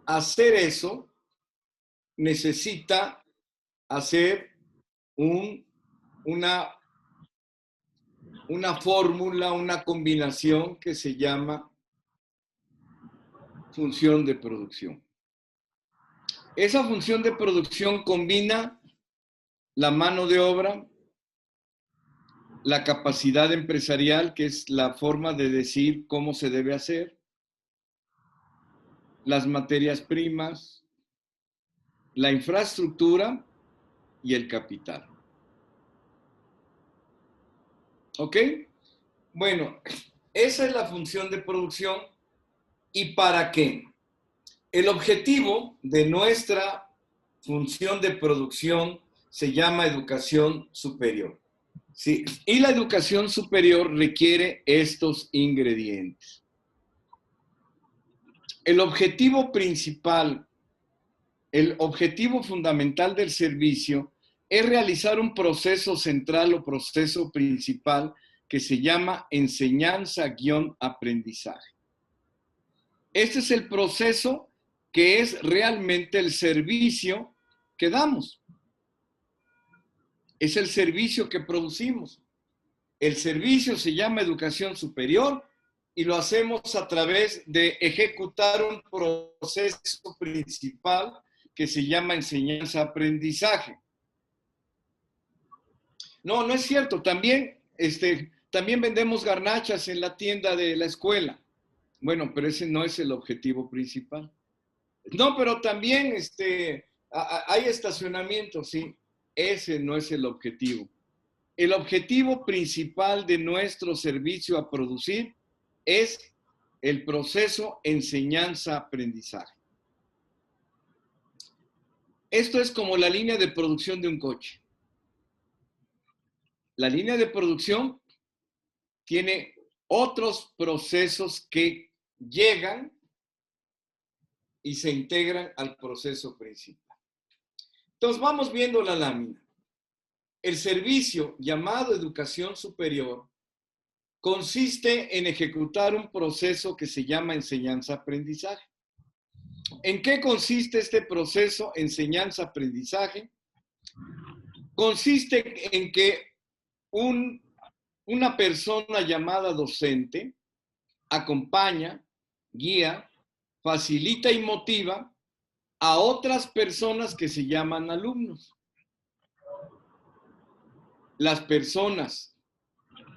hacer eso necesita hacer una fórmula, una combinación que se llama función de producción. Esa función de producción combina la mano de obra, la capacidad empresarial, que es la forma de decir cómo se debe hacer, las materias primas, la infraestructura y el capital. ¿Ok? Bueno, esa es la función de producción. ¿Y para qué? El objetivo de nuestra función de producción se llama educación superior. ¿Sí? Y la educación superior requiere estos ingredientes. El objetivo principal, el objetivo fundamental del servicio es realizar un proceso central o proceso principal que se llama enseñanza-aprendizaje. Este es el proceso que es realmente el servicio que damos. Es el servicio que producimos. El servicio se llama educación superior y lo hacemos a través de ejecutar un proceso principal que se llama enseñanza-aprendizaje. No, no es cierto. También vendemos garnachas en la tienda de la escuela. Bueno, pero ese no es el objetivo principal. No, pero también hay estacionamiento, sí. Ese no es el objetivo. El objetivo principal de nuestro servicio a producir es el proceso enseñanza-aprendizaje. Esto es como la línea de producción de un coche. La línea de producción tiene otros procesos que llegan y se integran al proceso principal. Entonces vamos viendo la lámina. El servicio llamado educación superior consiste en ejecutar un proceso que se llama enseñanza-aprendizaje. ¿En qué consiste este proceso enseñanza-aprendizaje? Consiste en que una persona llamada docente acompaña, guía, facilita y motiva a otras personas que se llaman alumnos. Las personas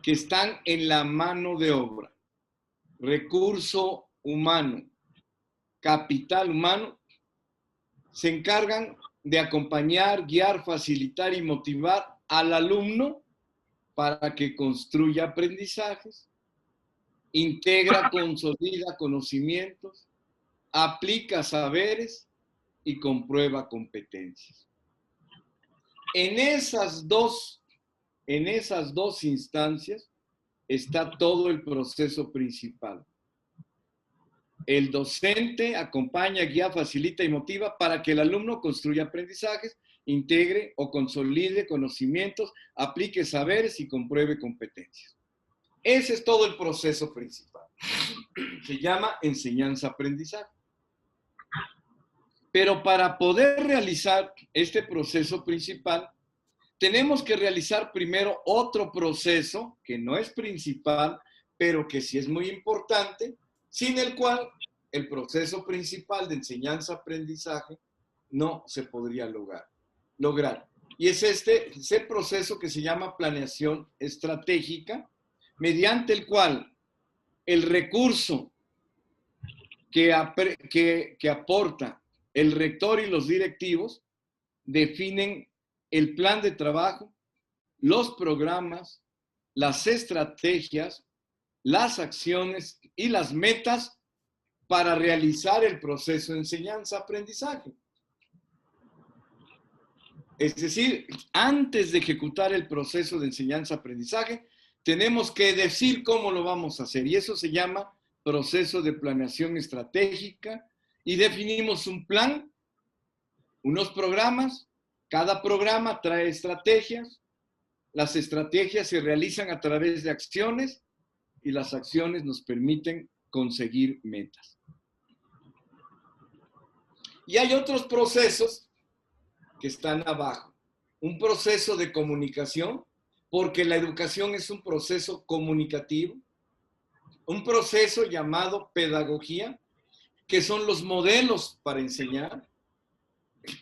que están en la mano de obra, recurso humano, capital humano, se encargan de acompañar, guiar, facilitar y motivar al alumno para que construya aprendizajes, integra, consolida conocimientos, aplica saberes y comprueba competencias. En esas dos instancias está todo el proceso principal. El docente acompaña, guía, facilita y motiva para que el alumno construya aprendizajes, integre o consolide conocimientos, aplique saberes y compruebe competencias. Ese es todo el proceso principal. Se llama enseñanza-aprendizaje. Pero para poder realizar este proceso principal, tenemos que realizar primero otro proceso que no es principal, pero que sí es muy importante, sin el cual el proceso principal de enseñanza-aprendizaje no se podría lograr. Y es ese proceso que se llama planeación estratégica, mediante el cual el recurso que aporta el rector y los directivos definen el plan de trabajo, los programas, las estrategias, las acciones y las metas para realizar el proceso de enseñanza-aprendizaje. Es decir, antes de ejecutar el proceso de enseñanza-aprendizaje, tenemos que decir cómo lo vamos a hacer. Y eso se llama proceso de planeación estratégica. Y definimos un plan, unos programas. Cada programa trae estrategias. Las estrategias se realizan a través de acciones y las acciones nos permiten conseguir metas. Y hay otros procesos que están abajo. Un proceso de comunicación, porque la educación es un proceso comunicativo. Un proceso llamado pedagogía, que son los modelos para enseñar.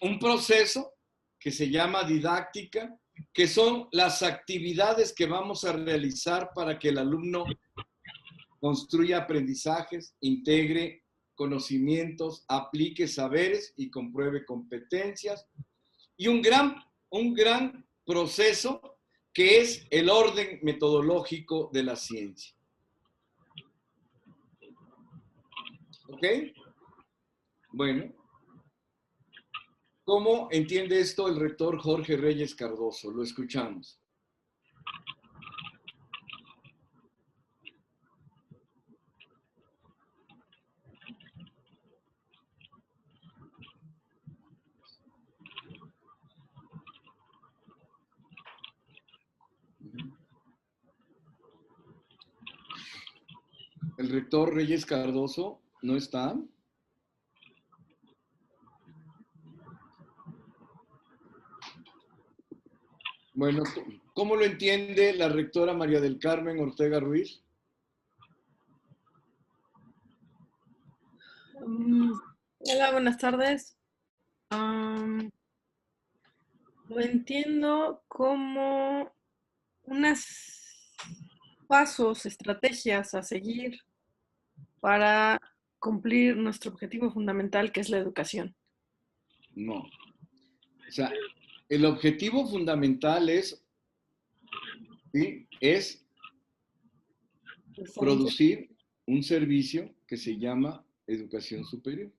Un proceso que se llama didáctica, que son las actividades que vamos a realizar para que el alumno construya aprendizajes, integre conocimientos, aplique saberes y compruebe competencias. Y un gran proceso que es el orden metodológico de la ciencia. ¿Ok? Bueno, ¿cómo entiende esto el rector Jorge Reyes Cardoso? Lo escuchamos. El rector Reyes Cardoso no está. Bueno, ¿cómo lo entiende la rectora María del Carmen Ortega Ruiz? Hola, buenas tardes. Lo entiendo como unos pasos, estrategias a seguir para cumplir nuestro objetivo fundamental, que es la educación. No. O sea, el objetivo fundamental es, ¿sí?, es producir un servicio que se llama educación superior.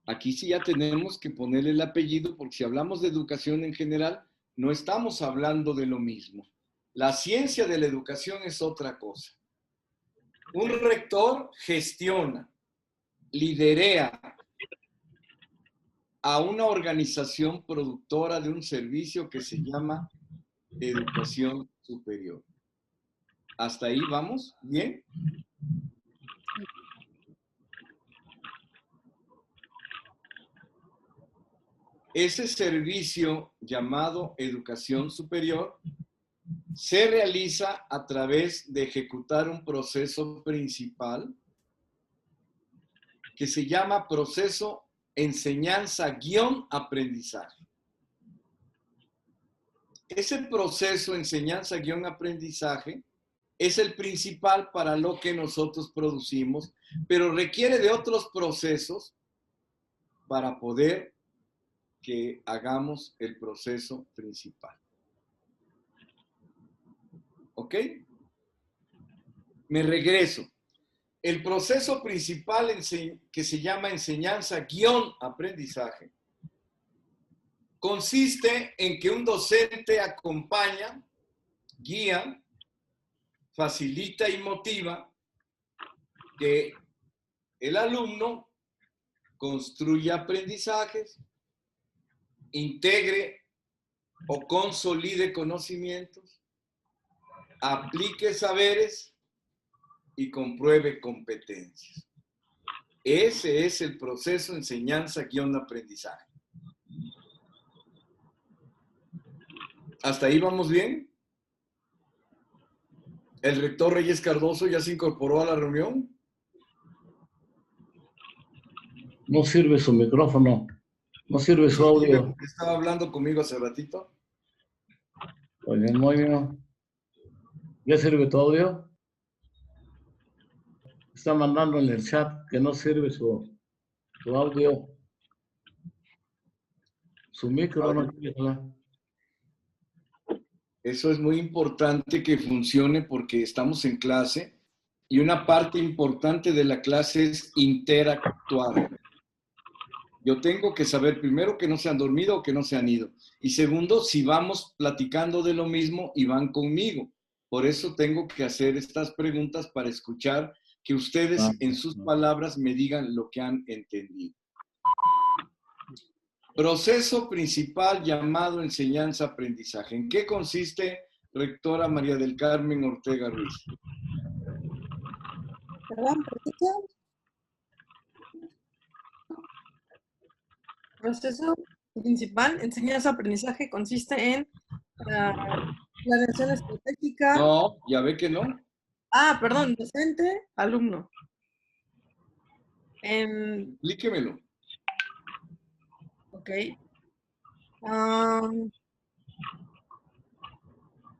Aquí sí ya tenemos que ponerle el apellido, porque si hablamos de educación en general, no estamos hablando de lo mismo. La ciencia de la educación es otra cosa. Un rector gestiona, liderea a una organización productora de un servicio que se llama educación superior. ¿Hasta ahí vamos? ¿Bien? Ese servicio llamado educación superior se realiza a través de ejecutar un proceso principal que se llama proceso enseñanza-aprendizaje. Ese proceso enseñanza-aprendizaje es el principal para lo que nosotros producimos, pero requiere de otros procesos para poder que hagamos el proceso principal. ¿Ok? Me regreso. El proceso principal que se llama enseñanza-aprendizaje consiste en que un docente acompaña, guía, facilita y motiva que el alumno construya aprendizajes, integre o consolide conocimientos, aplique saberes y compruebe competencias. Ese es el proceso enseñanza-aprendizaje. ¿Hasta ahí vamos bien? ¿El rector Reyes Cardoso ya se incorporó a la reunión? No sirve su micrófono, no sirve su audio. Estaba hablando conmigo hace ratito. Oye, Moño, ¿ya sirve tu audio? Está mandando en el chat que no sirve su audio. Su micro no quiere hablar. Eso es muy importante que funcione porque estamos en clase y una parte importante de la clase es interactuar. Yo tengo que saber primero que no se han dormido o que no se han ido. Y segundo, si vamos platicando de lo mismo y van conmigo. Por eso tengo que hacer estas preguntas para escuchar que ustedes en sus palabras me digan lo que han entendido. Proceso principal llamado enseñanza-aprendizaje. ¿En qué consiste, rectora María del Carmen Ortega Ruiz? Perdón, repite. proceso principal, enseñanza-aprendizaje, consiste en planeación estratégica. No, ya ve que no. Perdón, docente, alumno. Explíquemelo. Ok.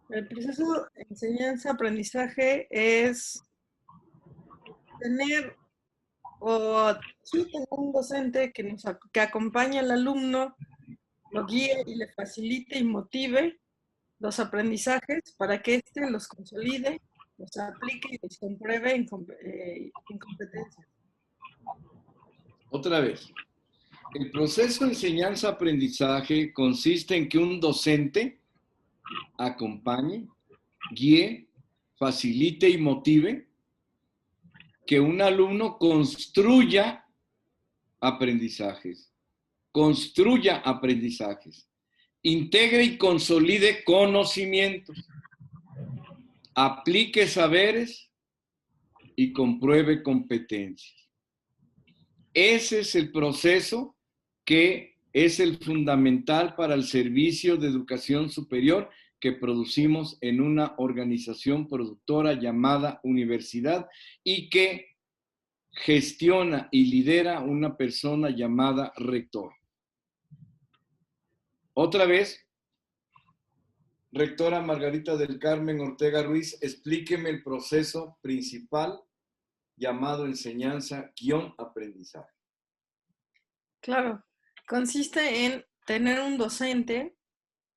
El proceso de enseñanza-aprendizaje es tener tener un docente que acompañe al alumno, lo guíe y le facilite y motive los aprendizajes para que éste los consolide, los aplique y los compruebe en competencias. Otra vez. El proceso de enseñanza-aprendizaje consiste en que un docente acompañe, guíe, facilite y motive que un alumno construya aprendizajes, integre y consolide conocimientos, aplique saberes y compruebe competencias. Ese es el proceso que es el fundamental para el servicio de educación superior que producimos en una organización productora llamada universidad y que gestiona y lidera una persona llamada rector. Otra vez, rectora Margarita del Carmen Ortega Ruiz, explíqueme el proceso principal llamado enseñanza-aprendizaje. Claro, consiste en tener un docente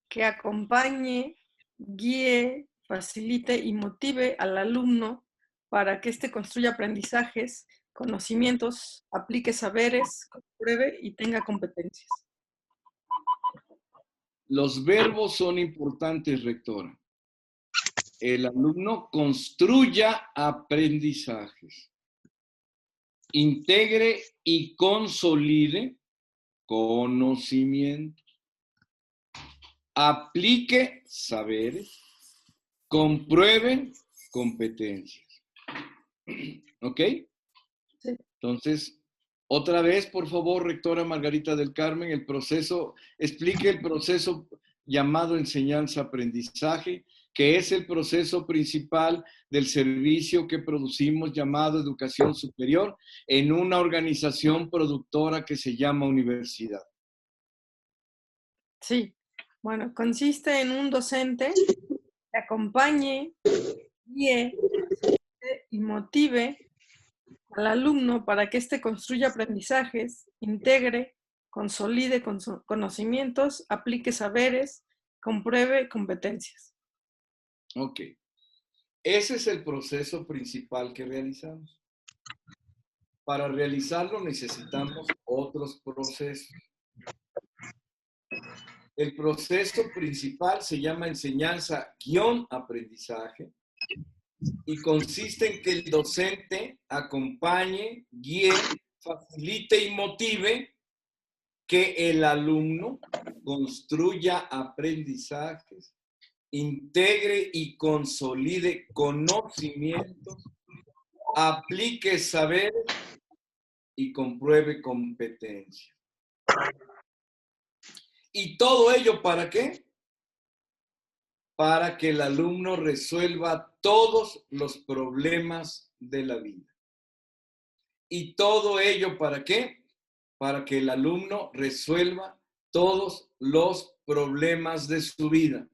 que acompañe, guíe, facilite y motive al alumno para que éste construya aprendizajes, conocimientos, aplique saberes, compruebe y tenga competencias. Los verbos son importantes, rectora. El alumno construya aprendizajes, integre y consolide conocimientos, aplique saberes, compruebe competencias. ¿Ok? Sí. Entonces, otra vez, por favor, rectora Margarita del Carmen, explique el proceso llamado enseñanza-aprendizaje, que es el proceso principal del servicio que producimos llamado educación superior en una organización productora que se llama universidad. Sí, bueno, consiste en un docente que acompañe, guíe y motive al alumno para que éste construya aprendizajes, integre, consolide conocimientos, aplique saberes, compruebe competencias. Ok. Ese es el proceso principal que realizamos. Para realizarlo necesitamos otros procesos. El proceso principal se llama enseñanza-aprendizaje y consiste en que el docente acompañe, guíe, facilite y motive que el alumno construya aprendizajes, integre y consolide conocimientos, aplique saberes y compruebe competencias. ¿Y todo ello para qué? Para que el alumno resuelva todos los problemas de la vida. ¿Y todo ello para qué? Para que el alumno resuelva todos los problemas de su vida.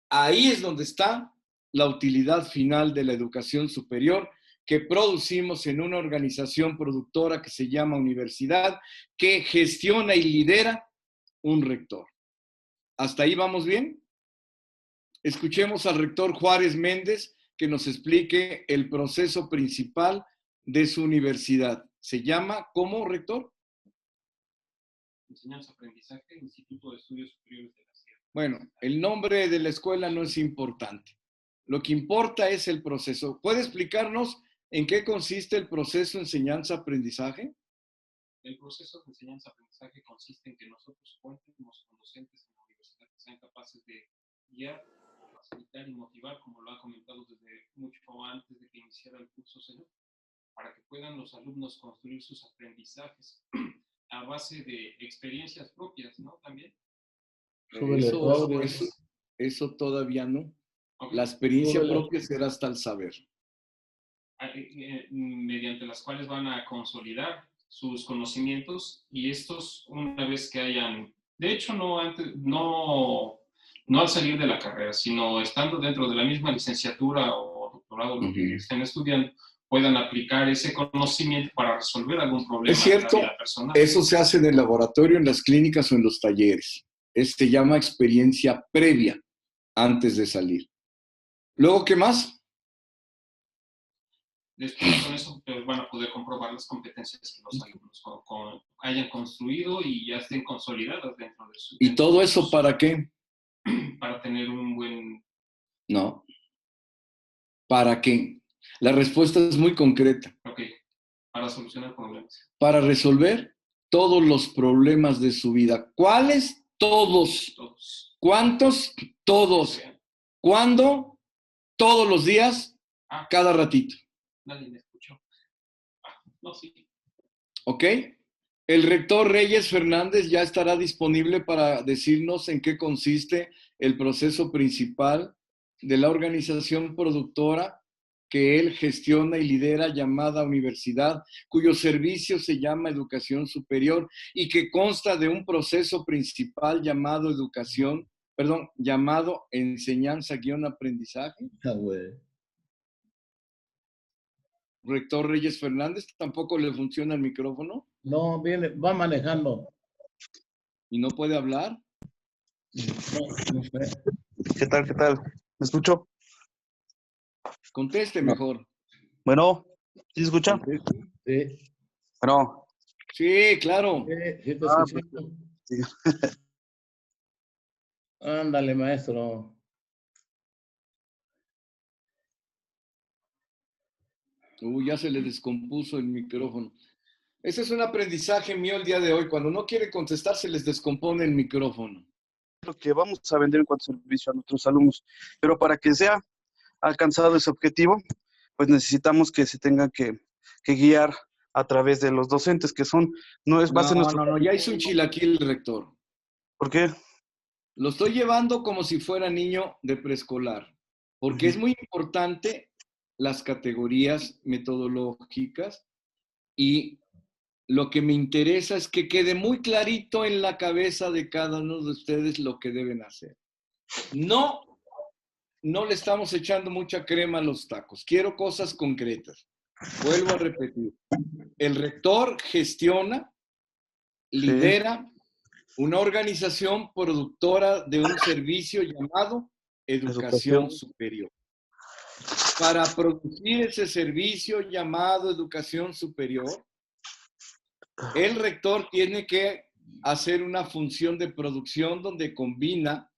Ahí es donde está la utilidad final de la educación superior que producimos en una organización productora que se llama universidad, que gestiona y lidera un rector. ¿Hasta ahí vamos bien? Escuchemos al rector Juárez Méndez que nos explique el proceso principal de su universidad. ¿Se llama cómo, rector? Enseñanza, Aprendizaje, Instituto de Estudios Superiores de la Sierra. Bueno, el nombre de la escuela no es importante. Lo que importa es el proceso. ¿Puede explicarnos en qué consiste el proceso de enseñanza-aprendizaje? El proceso de enseñanza-aprendizaje consiste en que nosotros contemos con docentes en la universidad que sean capaces de guiar, facilitar y motivar, como lo ha comentado desde mucho antes de que iniciara el curso, señor, para que puedan los alumnos construir sus aprendizajes, a base de experiencias propias, ¿no? También. Súbele tu audio. Eso todavía no. Ok. La experiencia Súbele. propia será hasta el saber. Mediante las cuales van a consolidar sus conocimientos y estos, una vez que hayan, de hecho, no al salir de la carrera, sino estando dentro de la misma licenciatura o doctorado, lo que estén estudiando, puedan aplicar ese conocimiento para resolver algún problema Es cierto, de la vida personal. eso se hace en el laboratorio, en las clínicas o en los talleres. Se llama experiencia previa antes de salir. Luego, ¿qué más? Después con eso van a poder comprobar las competencias que los alumnos hayan construido y ya estén consolidadas dentro de su... ¿Y todo eso para qué? Para tener un buen... No. ¿Para qué? La respuesta es muy concreta. Ok, para solucionar problemas. Para resolver todos los problemas de su vida. ¿Cuáles? Todos. Todos. ¿Cuántos? Todos. ¿Cuándo? Todos los días, cada ratito. Nadie me escuchó. No, sí. ¿Ok? El rector Reyes Fernández ya estará disponible para decirnos en qué consiste el proceso principal de la organización productora que él gestiona y lidera, llamada universidad, cuyo servicio se llama educación superior y que consta de un proceso principal llamado llamado enseñanza-aprendizaje. Rector Reyes Fernández, ¿tampoco le funciona el micrófono? No, va manejando. ¿Y no puede hablar? No sé. ¿Qué tal? ¿Qué tal? ¿Me escucho? Conteste mejor. Bueno, ¿sí se escucha? Sí. Bueno. Sí, claro. Sí, te escucho. Sí. Ándale, maestro. Ya se le descompuso el micrófono. Ese es un aprendizaje mío el día de hoy. Cuando no quiere contestar, se les descompone el micrófono. Lo que vamos a vender en cuanto a servicio a nuestros alumnos. Pero para que sea alcanzado ese objetivo, pues necesitamos que se tengan que guiar a través de los docentes, que son, no es base nuestro... No, ya hizo un chilaquil el rector. ¿Por qué? Lo estoy llevando como si fuera niño de preescolar, porque es muy importante las categorías metodológicas y lo que me interesa es que quede muy clarito en la cabeza de cada uno de ustedes lo que deben hacer. No le estamos echando mucha crema a los tacos. Quiero cosas concretas. Vuelvo a repetir. El rector gestiona, lidera una organización productora de un servicio llamado Educación Superior. Para producir ese servicio llamado Educación Superior, el rector tiene que hacer una función de producción donde combina,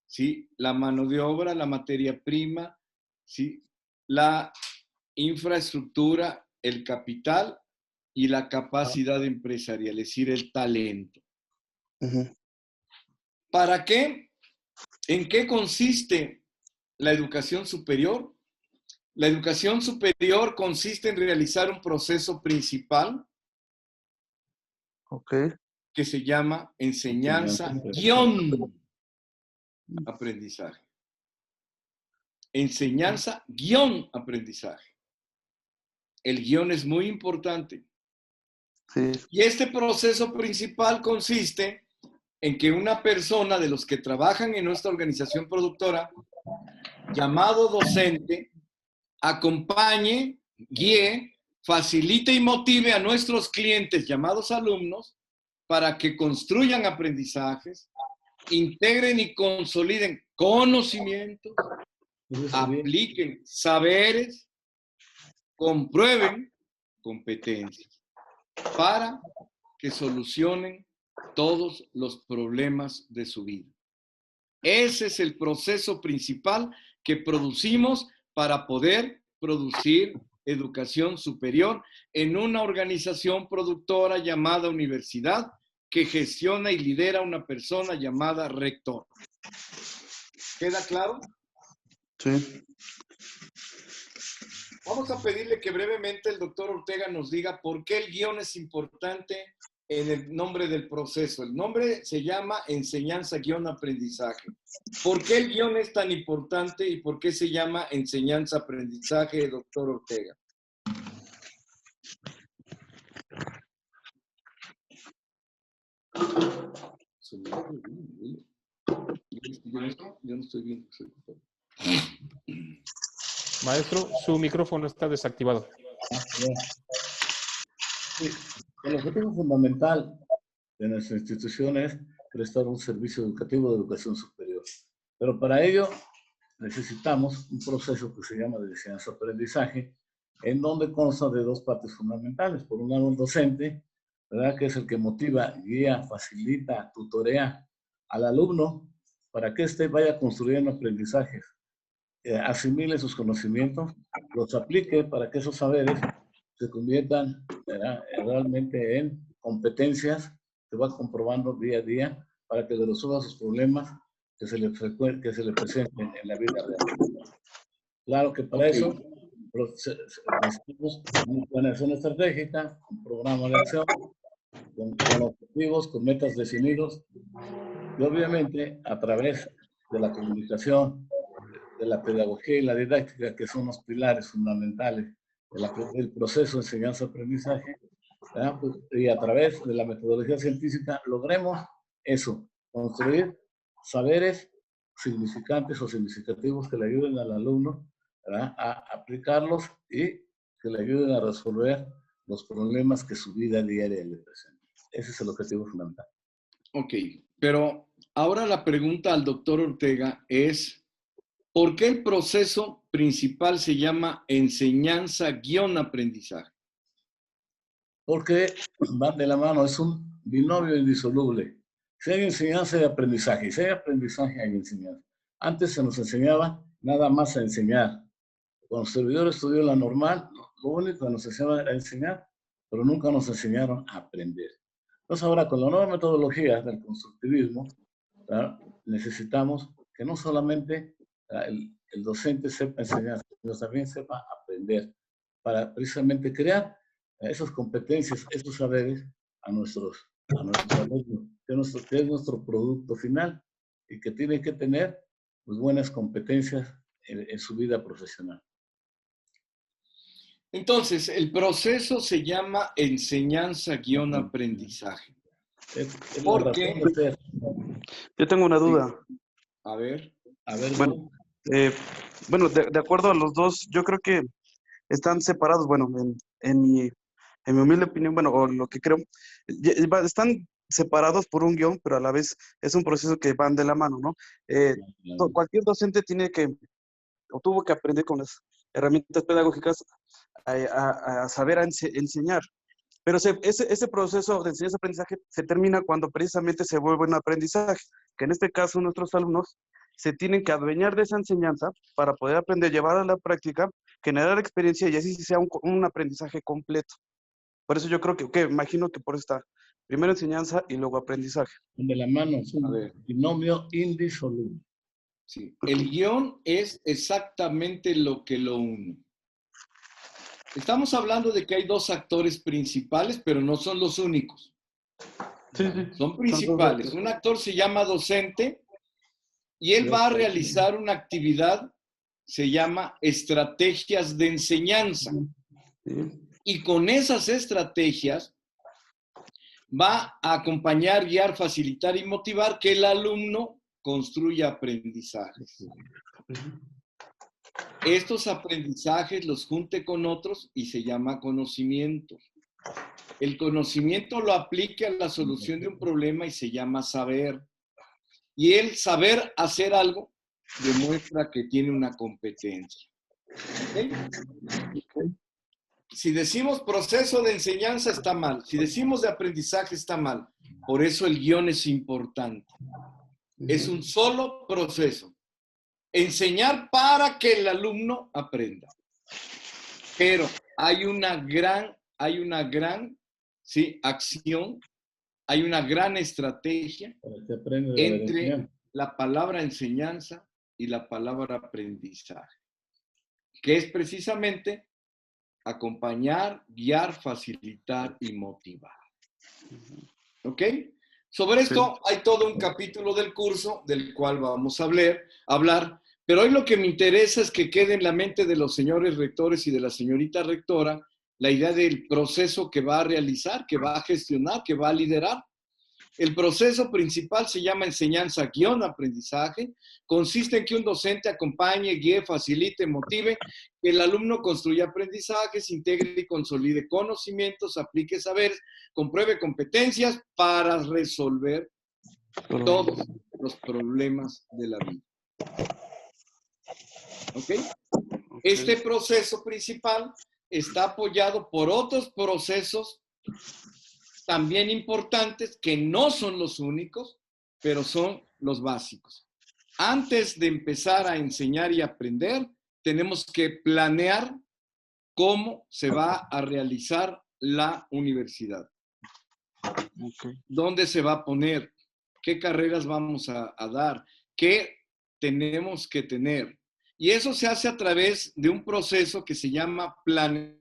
¿sí?, la mano de obra, la materia prima, ¿sí?, la infraestructura, el capital y la capacidad empresarial, es decir, el talento. ¿Para qué? ¿En qué consiste la educación superior? La educación superior consiste en realizar un proceso principal que se llama enseñanza-aprendizaje. Enseñanza-aprendizaje. El guión es muy importante. Sí. Y este proceso principal consiste en que una persona de los que trabajan en nuestra organización productora, llamado docente, acompañe, guíe, facilite y motive a nuestros clientes, llamados alumnos, para que construyan aprendizajes, integren y consoliden conocimientos, apliquen saberes, comprueben competencias, para que solucionen todos los problemas de su vida. Ese es el proceso principal que producimos para poder producir educación superior en una organización productora llamada universidad que gestiona y lidera una persona llamada rector. ¿Queda claro? Sí. Vamos a pedirle que brevemente el doctor Ortega nos diga por qué el guión es importante en el nombre del proceso. El nombre se llama enseñanza-aprendizaje. ¿Por qué el guión es tan importante y por qué se llama enseñanza-aprendizaje, doctor Ortega? Yo no estoy viendo. Maestro, su micrófono está desactivado. Sí, el objetivo fundamental de nuestra institución es prestar un servicio educativo de educación superior. Pero para ello necesitamos un proceso que se llama de enseñanza-aprendizaje, en donde consta de dos partes fundamentales. Por un lado, el docente, ¿verdad?, que es el que motiva, guía, facilita, tutorea al alumno para que éste vaya construyendo aprendizajes, asimile sus conocimientos, los aplique para que esos saberes se conviertan, ¿verdad?, realmente en competencias que va comprobando día a día para que resuelva sus problemas que se le presenten en la vida real. Claro que para eso necesitamos una planeación estratégica, un programa de acción, con objetivos, con metas definidos, y obviamente a través de la comunicación, de la pedagogía y la didáctica, que son los pilares fundamentales del proceso de enseñanza-aprendizaje, pues, y a través de la metodología científica logremos eso, construir saberes significantes o significativos que le ayuden al alumno, ¿verdad?, a aplicarlos y que le ayuden a resolver los problemas que su vida diaria le presenta. Ese es el objetivo fundamental. Ok, pero ahora la pregunta al doctor Ortega es, ¿por qué el proceso principal se llama enseñanza-aprendizaje? Porque van de la mano, es un binomio indisoluble. Si hay enseñanza y aprendizaje, y si hay aprendizaje hay enseñanza. Antes se nos enseñaba nada más a enseñar. Cuando el servidor estudió la normal, lo único que nos enseñaban era enseñar, pero nunca nos enseñaron a aprender. Entonces ahora con la nueva metodología del constructivismo, ¿verdad?, necesitamos que no solamente el docente sepa enseñar, sino también sepa aprender, para precisamente crear esas competencias, esos saberes a nuestros alumnos, que es nuestro producto final y que tiene que tener, pues, buenas competencias en su vida profesional. Entonces, el proceso se llama enseñanza-aprendizaje. ¿Por qué? Yo tengo una duda. A ver. Bueno, de acuerdo a los dos, yo creo que están separados, bueno, en mi humilde opinión, bueno, o lo que creo, están separados por un guión, pero a la vez es un proceso que van de la mano, ¿no? Cualquier docente tiene que, o tuvo que aprender con las herramientas pedagógicas a saber enseñar. Pero ese proceso de enseñanza-aprendizaje se termina cuando precisamente se vuelve un aprendizaje, que en este caso nuestros alumnos se tienen que adueñar de esa enseñanza para poder aprender, llevar a la práctica, generar experiencia y así sea un aprendizaje completo. Por eso yo creo que imagino que por eso está primero enseñanza y luego aprendizaje. De la mano, es un binomio indisoluble. Sí. El guión es exactamente lo que lo une. Estamos hablando de que hay dos actores principales, pero no son los únicos. Sí. Son principales. Un actor se llama docente y él va a realizar una actividad, se llama estrategias de enseñanza. Y con esas estrategias va a acompañar, guiar, facilitar y motivar que el alumno construya aprendizajes. Estos aprendizajes los junte con otros y se llama conocimiento. El conocimiento lo aplica a la solución de un problema y se llama saber. Y el saber hacer algo demuestra que tiene una competencia. ¿Okay? Si decimos proceso de enseñanza está mal. Si decimos de aprendizaje está mal. Por eso el guión es importante. Es un solo proceso. Enseñar para que el alumno aprenda. Pero hay una gran ¿sí?, acción, hay una gran estrategia entre la palabra enseñanza y la palabra aprendizaje, que es precisamente acompañar, guiar, facilitar y motivar. ¿Ok? Sobre esto hay todo un capítulo del curso del cual vamos a hablar, pero hoy lo que me interesa es que quede en la mente de los señores rectores y de la señorita rectora la idea del proceso que va a realizar, que va a gestionar, que va a liderar. El proceso principal se llama enseñanza-aprendizaje. Consiste en que un docente acompañe, guíe, facilite, motive, que el alumno construya aprendizajes, integre y consolide conocimientos, aplique saberes, compruebe competencias para resolver todos los problemas de la vida. ¿Ok? Este proceso principal está apoyado por otros procesos también importantes, que no son los únicos, pero son los básicos. Antes de empezar a enseñar y aprender, tenemos que planear cómo se va a realizar la universidad. ¿Dónde se va a poner? ¿Qué carreras vamos a dar? ¿Qué tenemos que tener? Y eso se hace a través de un proceso que se llama planeación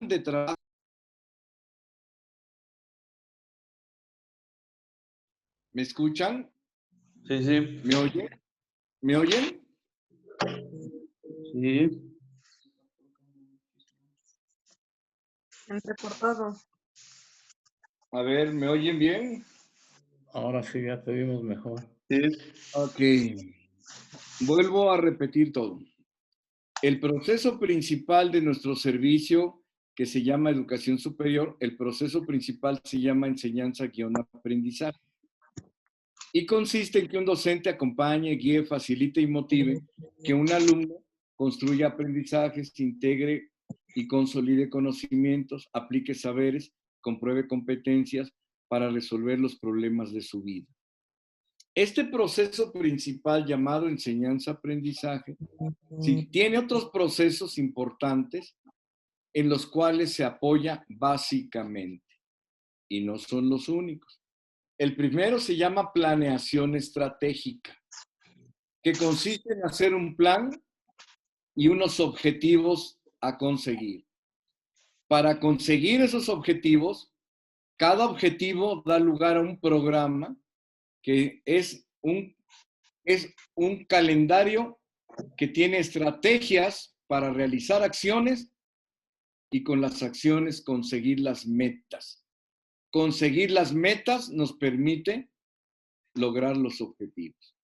de trabajo. ¿Me escuchan? Sí, sí. ¿Me oyen? ¿Me oyen? Sí. Entrecortado. A ver, ¿me oyen bien? Ahora sí, ya te vimos mejor. Sí. Ok. Vuelvo a repetir todo. El proceso principal de nuestro servicio, que se llama educación superior, el proceso principal se llama enseñanza-aprendizaje. Y consiste en que un docente acompañe, guíe, facilite y motive que un alumno construya aprendizajes, integre y consolide conocimientos, aplique saberes, compruebe competencias para resolver los problemas de su vida. Este proceso principal llamado enseñanza-aprendizaje, sí, tiene otros procesos importantes en los cuales se apoya básicamente, y no son los únicos. El primero se llama planeación estratégica, que consiste en hacer un plan y unos objetivos a conseguir. Para conseguir esos objetivos, cada objetivo da lugar a un programa que es un calendario que tiene estrategias para realizar acciones y con las acciones conseguir las metas. Conseguir las metas nos permite lograr los objetivos.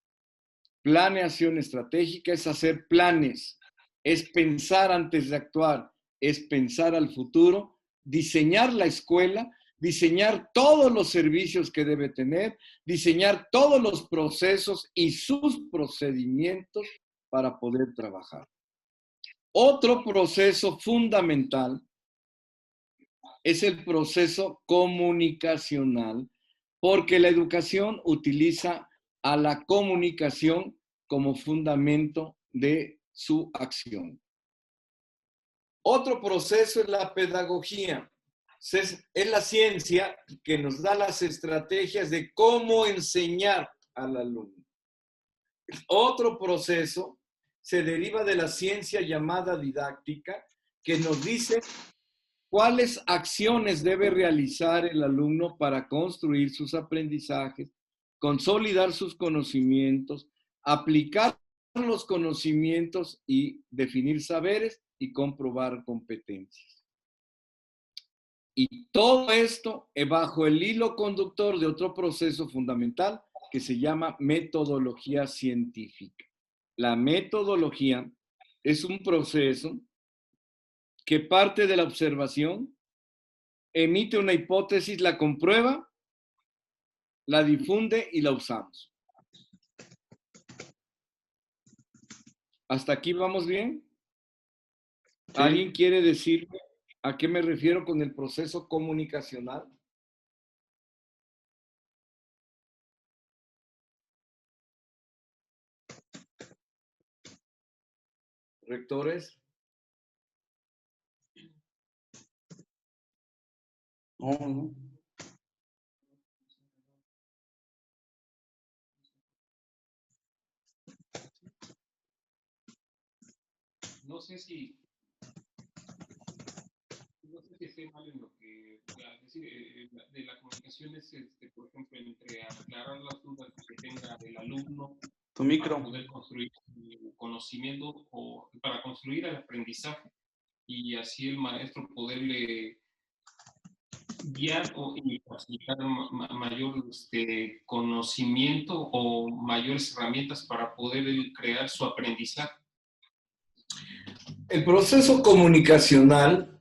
Planeación estratégica es hacer planes, es pensar antes de actuar, es pensar al futuro, diseñar la escuela, diseñar todos los servicios que debe tener, diseñar todos los procesos y sus procedimientos para poder trabajar. Otro proceso fundamental es el proceso comunicacional, porque la educación utiliza a la comunicación como fundamento de su acción. Otro proceso es la pedagogía. Es la ciencia que nos da las estrategias de cómo enseñar al alumno. Otro proceso se deriva de la ciencia llamada didáctica, que nos dice cuáles acciones debe realizar el alumno para construir sus aprendizajes, consolidar sus conocimientos, aplicar los conocimientos y definir saberes y comprobar competencias. Y todo esto bajo el hilo conductor de otro proceso fundamental que se llama metodología científica. La metodología es un proceso que parte de la observación, emite una hipótesis, la comprueba, la difunde y la usamos. ¿Hasta aquí vamos bien? Sí. ¿Alguien quiere decirme a qué me refiero con el proceso comunicacional? Rectores. No. No sé si esté mal en lo que, es decir, de la comunicación es, por ejemplo, entre aclarar las dudas que tenga el alumno Tu micro. para poder construir su conocimiento o para construir el aprendizaje y así el maestro poderle guiar y facilitar mayor conocimiento o mayores herramientas para poder crear su aprendizaje. El proceso comunicacional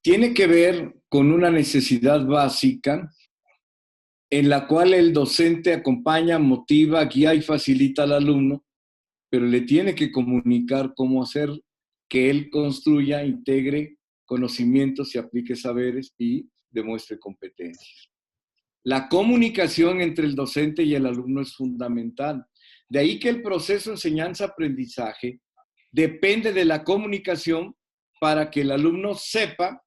tiene que ver con una necesidad básica en la cual el docente acompaña, motiva, guía y facilita al alumno, pero le tiene que comunicar cómo hacer que él construya, integre conocimientos y aplique saberes y demuestre competencias. La comunicación entre el docente y el alumno es fundamental. De ahí que el proceso enseñanza-aprendizaje depende de la comunicación para que el alumno sepa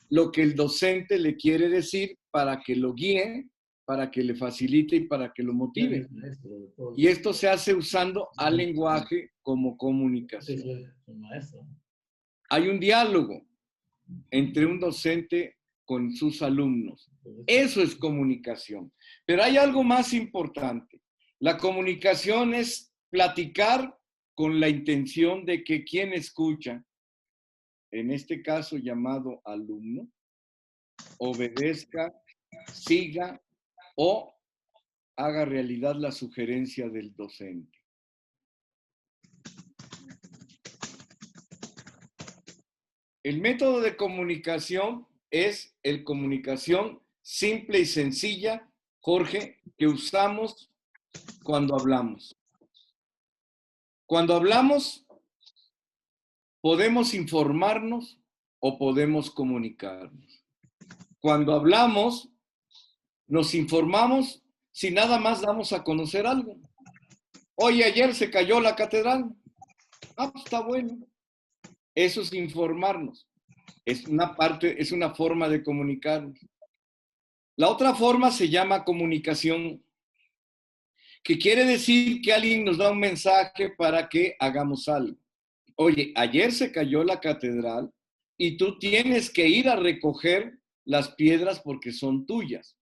lo que el docente le quiere decir, para que lo guíe, para que le facilite y para que lo motive. Y esto se hace usando al lenguaje como comunicación. Hay un diálogo entre un docente con sus alumnos. Eso es comunicación. Pero hay algo más importante. La comunicación es platicar con la intención de que quien escucha, en este caso llamado alumno, obedezca, siga o haga realidad la sugerencia del docente. El método de comunicación es el comunicación simple y sencilla, Jorge, que usamos cuando hablamos. Cuando hablamos, podemos informarnos o podemos comunicarnos. Cuando hablamos, nos informamos si nada más damos a conocer algo. Oye, ayer se cayó la catedral. Ah, pues está bueno. Eso es informarnos. Es una forma de comunicarnos. La otra forma se llama comunicación, que quiere decir que alguien nos da un mensaje para que hagamos algo. Oye, ayer se cayó la catedral y tú tienes que ir a recoger las piedras porque son tuyas.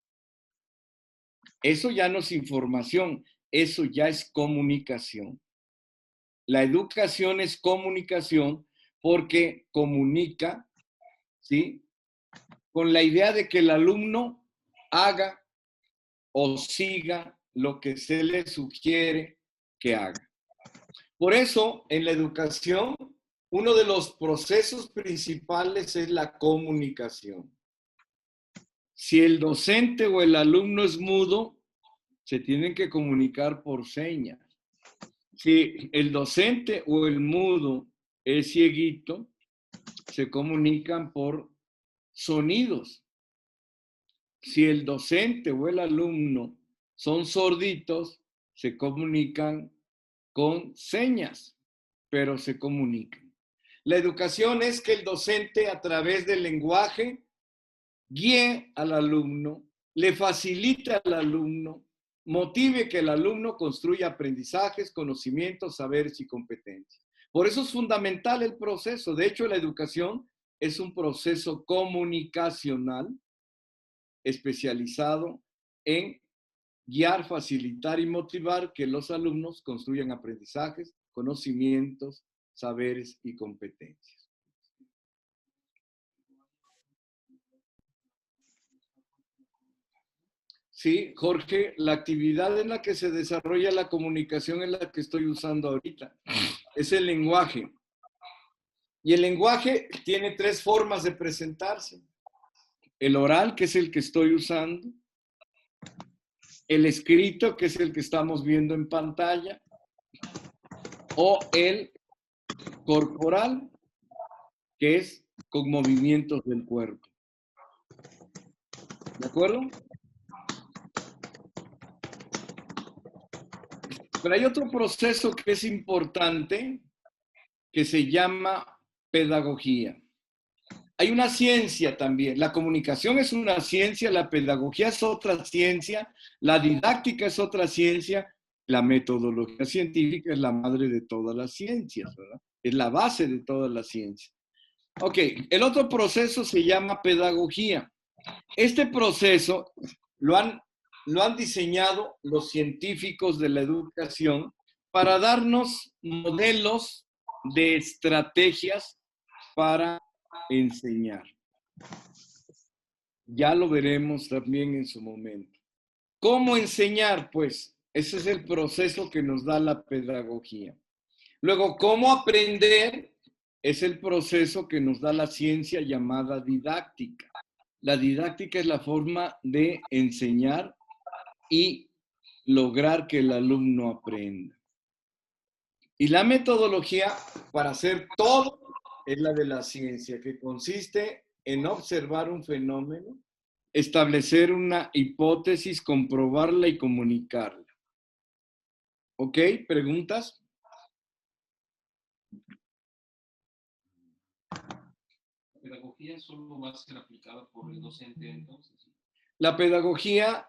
Eso ya no es información, eso ya es comunicación. La educación es comunicación porque comunica, ¿sí?, con la idea de que el alumno haga o siga lo que se le sugiere que haga. Por eso, en la educación, uno de los procesos principales es la comunicación. Si el docente o el alumno es mudo, se tienen que comunicar por señas. Si el docente o el mudo es cieguito, se comunican por sonidos. Si el docente o el alumno son sorditos, se comunican con señas, pero se comunican. La educación es que el docente, a través del lenguaje, guíe al alumno, le facilite al alumno, motive que el alumno construya aprendizajes, conocimientos, saberes y competencias. Por eso es fundamental el proceso. De hecho, la educación es un proceso comunicacional especializado en guiar, facilitar y motivar que los alumnos construyan aprendizajes, conocimientos, saberes y competencias. Sí, Jorge, la actividad en la que se desarrolla la comunicación es la que estoy usando ahorita. Es el lenguaje. Y el lenguaje tiene tres formas de presentarse. El oral, que es el que estoy usando. El escrito, que es el que estamos viendo en pantalla. O el corporal, que es con movimientos del cuerpo. ¿De acuerdo? Pero hay otro proceso que es importante, que se llama pedagogía. hay una ciencia también. La comunicación es una ciencia, la pedagogía es otra ciencia, la didáctica es otra ciencia, la metodología científica es la madre de todas las ciencias, ¿verdad? Es la base de todas las ciencias. Ok, el otro proceso se llama pedagogía. Este proceso lo han diseñado los científicos de la educación para darnos modelos de estrategias para enseñar. Ya lo veremos también en su momento. ¿Cómo enseñar? Pues ese es el proceso que nos da la pedagogía. Luego, ¿cómo aprender? Es el proceso que nos da la ciencia llamada didáctica. La didáctica es la forma de enseñar y lograr que el alumno aprenda. Y la metodología para hacer todo es la de la ciencia, que consiste en observar un fenómeno, establecer una hipótesis, comprobarla y comunicarla. ¿Ok? ¿Preguntas? ¿La pedagogía solo va a ser aplicada por el docente entonces? La pedagogía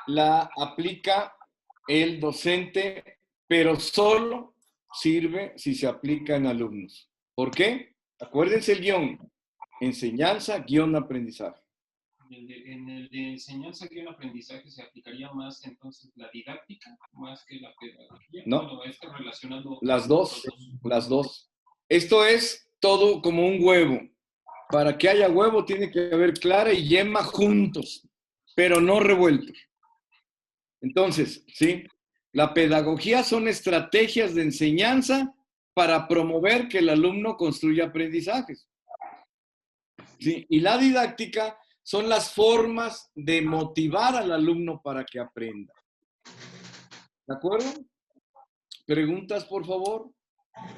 la aplica el docente, pero solo sirve si se aplica en alumnos. ¿Por qué? Acuérdense el guión. Enseñanza, guión, aprendizaje. En el de enseñanza guión aprendizaje se aplicaría más entonces la didáctica más que la pedagogía. No. Bueno, esto relacionando Las dos. Esto es todo como un huevo. Para que haya huevo tiene que haber clara y yema juntos, pero no revueltos. Entonces, ¿sí? La pedagogía son estrategias de enseñanza para promover que el alumno construya aprendizajes. ¿Sí? Y la didáctica son las formas de motivar al alumno para que aprenda. ¿De acuerdo? ¿Preguntas, por favor?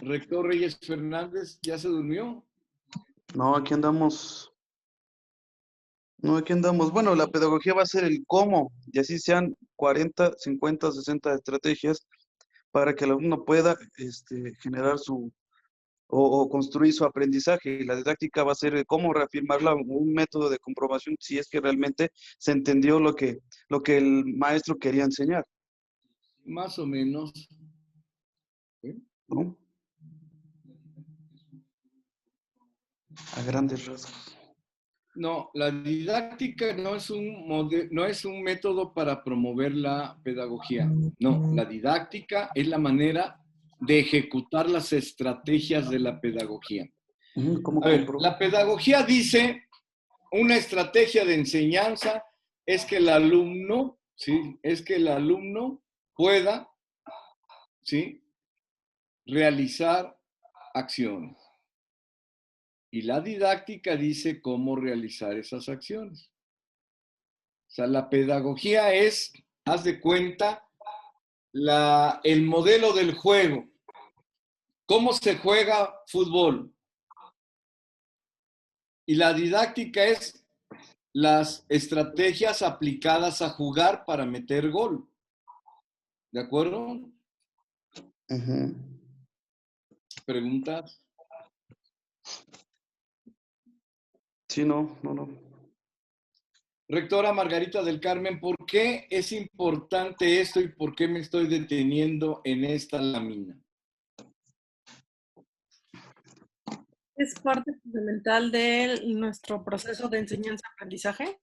Rector Reyes Fernández, ¿ya se durmió? No, aquí andamos. No, aquí andamos. Bueno, la pedagogía va a ser el cómo, y así sean 40, 50, 60 estrategias para que el alumno pueda generar o construir su aprendizaje. Y la didáctica va a ser el cómo reafirmarla, un método de comprobación si es que realmente se entendió lo que el maestro quería enseñar. Más o menos. ¿Sí? ¿No? A grandes rasgos. No, la didáctica no es un método para promover la pedagogía. No, la didáctica es la manera de ejecutar las estrategias de la pedagogía. ¿Cómo A ver, la pedagogía dice, una estrategia de enseñanza es que el alumno, ¿sí? Es que el alumno pueda, ¿sí? Realizar acciones. Y la didáctica dice cómo realizar esas acciones. O sea, la pedagogía es, haz de cuenta, el modelo del juego. ¿Cómo se juega fútbol? Y la didáctica es las estrategias aplicadas a jugar para meter gol. ¿De acuerdo? ¿Preguntas? Sí, no. Rectora Margarita del Carmen, ¿por qué es importante esto y por qué me estoy deteniendo en esta lámina? Es parte fundamental de nuestro proceso de enseñanza-aprendizaje.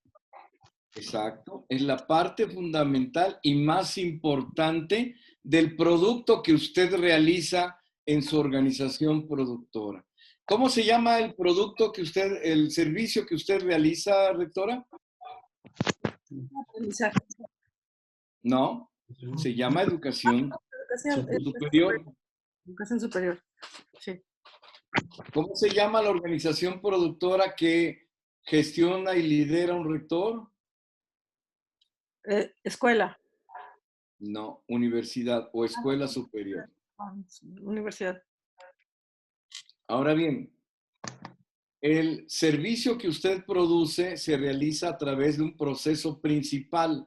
Exacto, es la parte fundamental y más importante del producto que usted realiza en su organización productora. ¿Cómo se llama el producto el servicio que usted realiza, rectora? Aprendizaje. No, se llama educación superior. Educación superior, sí. ¿Cómo se llama la organización productora que gestiona y lidera un rector? Escuela. No, universidad o escuela superior. Universidad. Ahora bien, el servicio que usted produce se realiza a través de un proceso principal.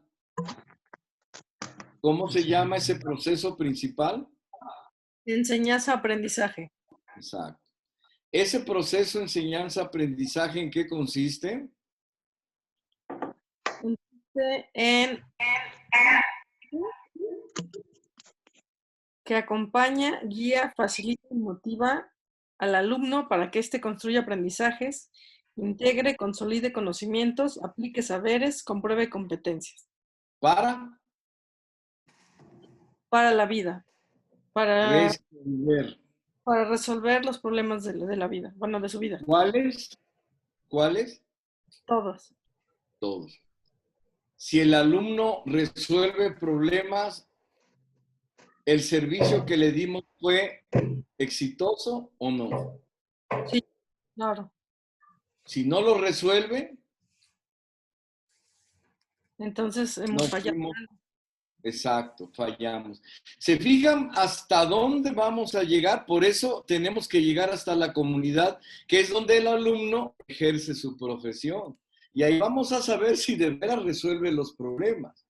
¿Cómo se llama ese proceso principal? Enseñanza-aprendizaje. Exacto. ¿Ese proceso enseñanza-aprendizaje en qué consiste? Consiste en que acompaña, guía, facilita y motiva al alumno para que éste construya aprendizajes, integre, consolide conocimientos, aplique saberes, compruebe competencias. Para Para la vida, para resolver. resolver los problemas de la vida, bueno, de su vida, ¿Cuáles? ¿Cuáles? todos. Todos. Si el alumno resuelve problemas, ¿el servicio que le dimos fue exitoso o no? Sí, claro. Si no lo resuelve, Entonces no hemos fallado. fuimos. Exacto, fallamos. ¿Se fijan hasta dónde vamos a llegar? Por eso tenemos que llegar hasta la comunidad, que es donde el alumno ejerce su profesión. Y ahí vamos a saber si de veras resuelve los problemas.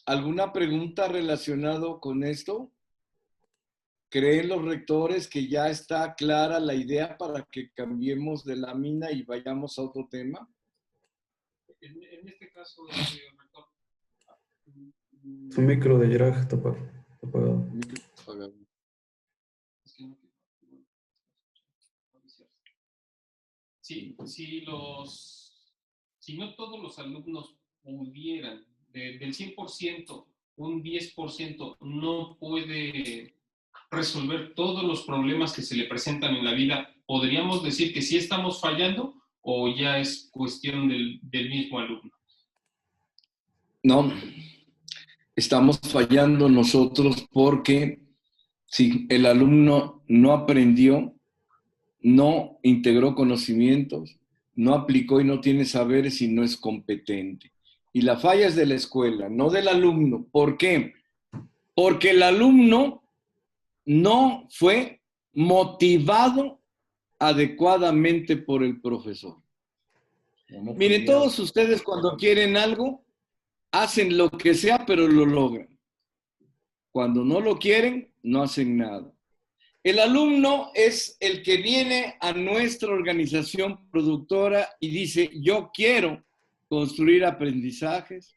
¿Alguna pregunta relacionada con esto? ¿Creen los rectores que ya está clara la idea para que cambiemos de lámina y vayamos a otro tema? En este caso, rector, Su micro de Yeraj está apagado. Si no todos los alumnos pudieran, del 100%, un 10% no puede resolver todos los problemas que se le presentan en la vida, ¿podríamos decir que sí estamos fallando o ya es cuestión del mismo alumno? No, estamos fallando nosotros porque si el alumno no aprendió, no integró conocimientos, no aplicó y no tiene saberes y no es competente. Y la falla es de la escuela, no del alumno. ¿Por qué? Porque el alumno no fue motivado adecuadamente por el profesor. Miren, todos ustedes cuando quieren algo, hacen lo que sea, pero lo logran. Cuando no lo quieren, no hacen nada. El alumno es el que viene a nuestra organización productora y dice, yo quiero construir aprendizajes,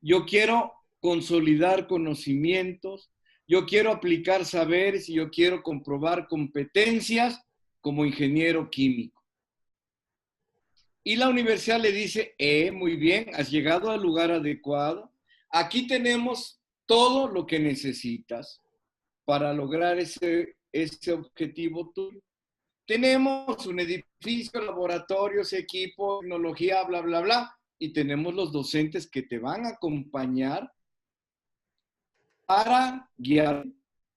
yo quiero consolidar conocimientos, yo quiero aplicar saberes y yo quiero comprobar competencias como ingeniero químico. Y la universidad le dice, muy bien, has llegado al lugar adecuado, aquí tenemos todo lo que necesitas para lograr ese objetivo tuyo. Tenemos un edificio, laboratorios, equipo, tecnología, bla, bla, bla, y tenemos los docentes que te van a acompañar para guiar,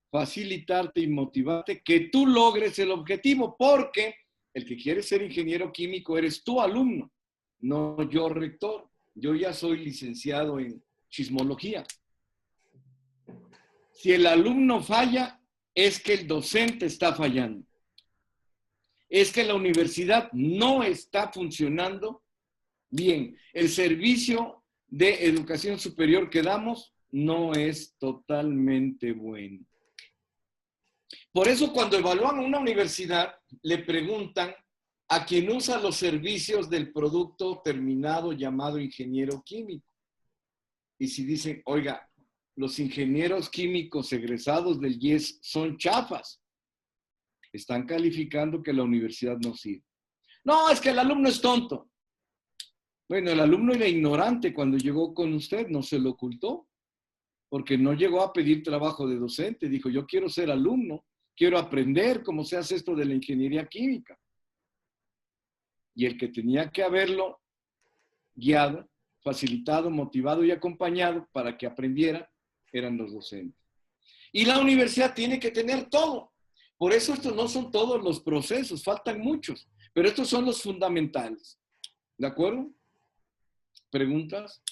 facilitarte y motivarte que tú logres el objetivo, porque el que quiere ser ingeniero químico eres tú, alumno, no yo, rector. Yo ya soy licenciado en sismología. Si el alumno falla, es que el docente está fallando. Es que la universidad no está funcionando bien. El servicio de educación superior que damos no es totalmente bueno. Por eso cuando evalúan una universidad, le preguntan a quien usa los servicios del producto terminado llamado ingeniero químico. Y si dicen, oiga, los ingenieros químicos egresados del IES son chafas, están calificando que la universidad no sirve. No, es que el alumno es tonto. Bueno, el alumno era ignorante cuando llegó con usted, no se lo ocultó, porque no llegó a pedir trabajo de docente. Dijo, yo quiero ser alumno, quiero aprender cómo se hace esto de la ingeniería química. Y el que tenía que haberlo guiado, facilitado, motivado y acompañado para que aprendiera eran los docentes. Y la universidad tiene que tener todo. Por eso estos no son todos los procesos, faltan muchos, pero estos son los fundamentales. ¿De acuerdo? ¿Preguntas?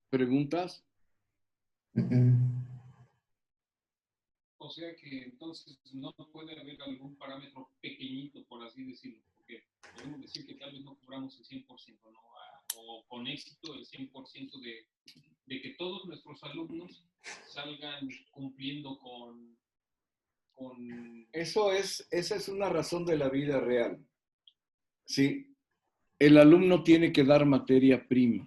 ¿Preguntas? O sea que entonces no puede haber algún parámetro pequeñito, por así decirlo, porque podemos decir que tal vez no cobramos el 100%, ¿no? O con éxito el 100% de que todos nuestros alumnos salgan cumpliendo con esa es una razón de la vida real. ¿Sí? El alumno tiene que dar materia prima.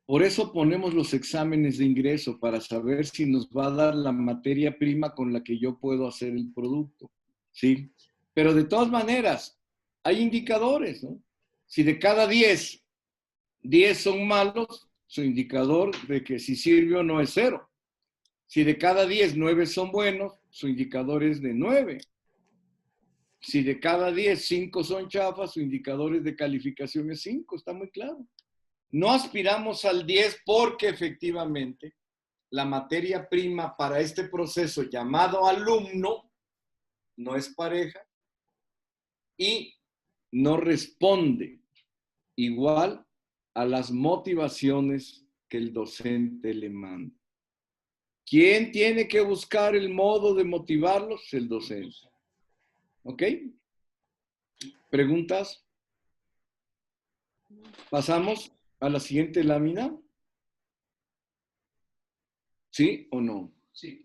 Por eso ponemos los exámenes de ingreso, para saber si nos va a dar la materia prima con la que yo puedo hacer el producto. ¿Sí? Pero de todas maneras, hay indicadores, ¿no? Si de cada 10 son malos, su indicador de que si sirve o no es 0. Si de cada 10, 9 son buenos, su indicador es de 9. Si de cada 10, 5 son chafas, su indicador de calificación es 5, está muy claro. No aspiramos al 10 porque efectivamente la materia prima para este proceso llamado alumno no es pareja y no responde igual a las motivaciones que el docente le manda. ¿Quién tiene que buscar el modo de motivarlos? El docente. ¿Ok? ¿Preguntas? ¿Pasamos a la siguiente lámina? ¿Sí o no? Sí.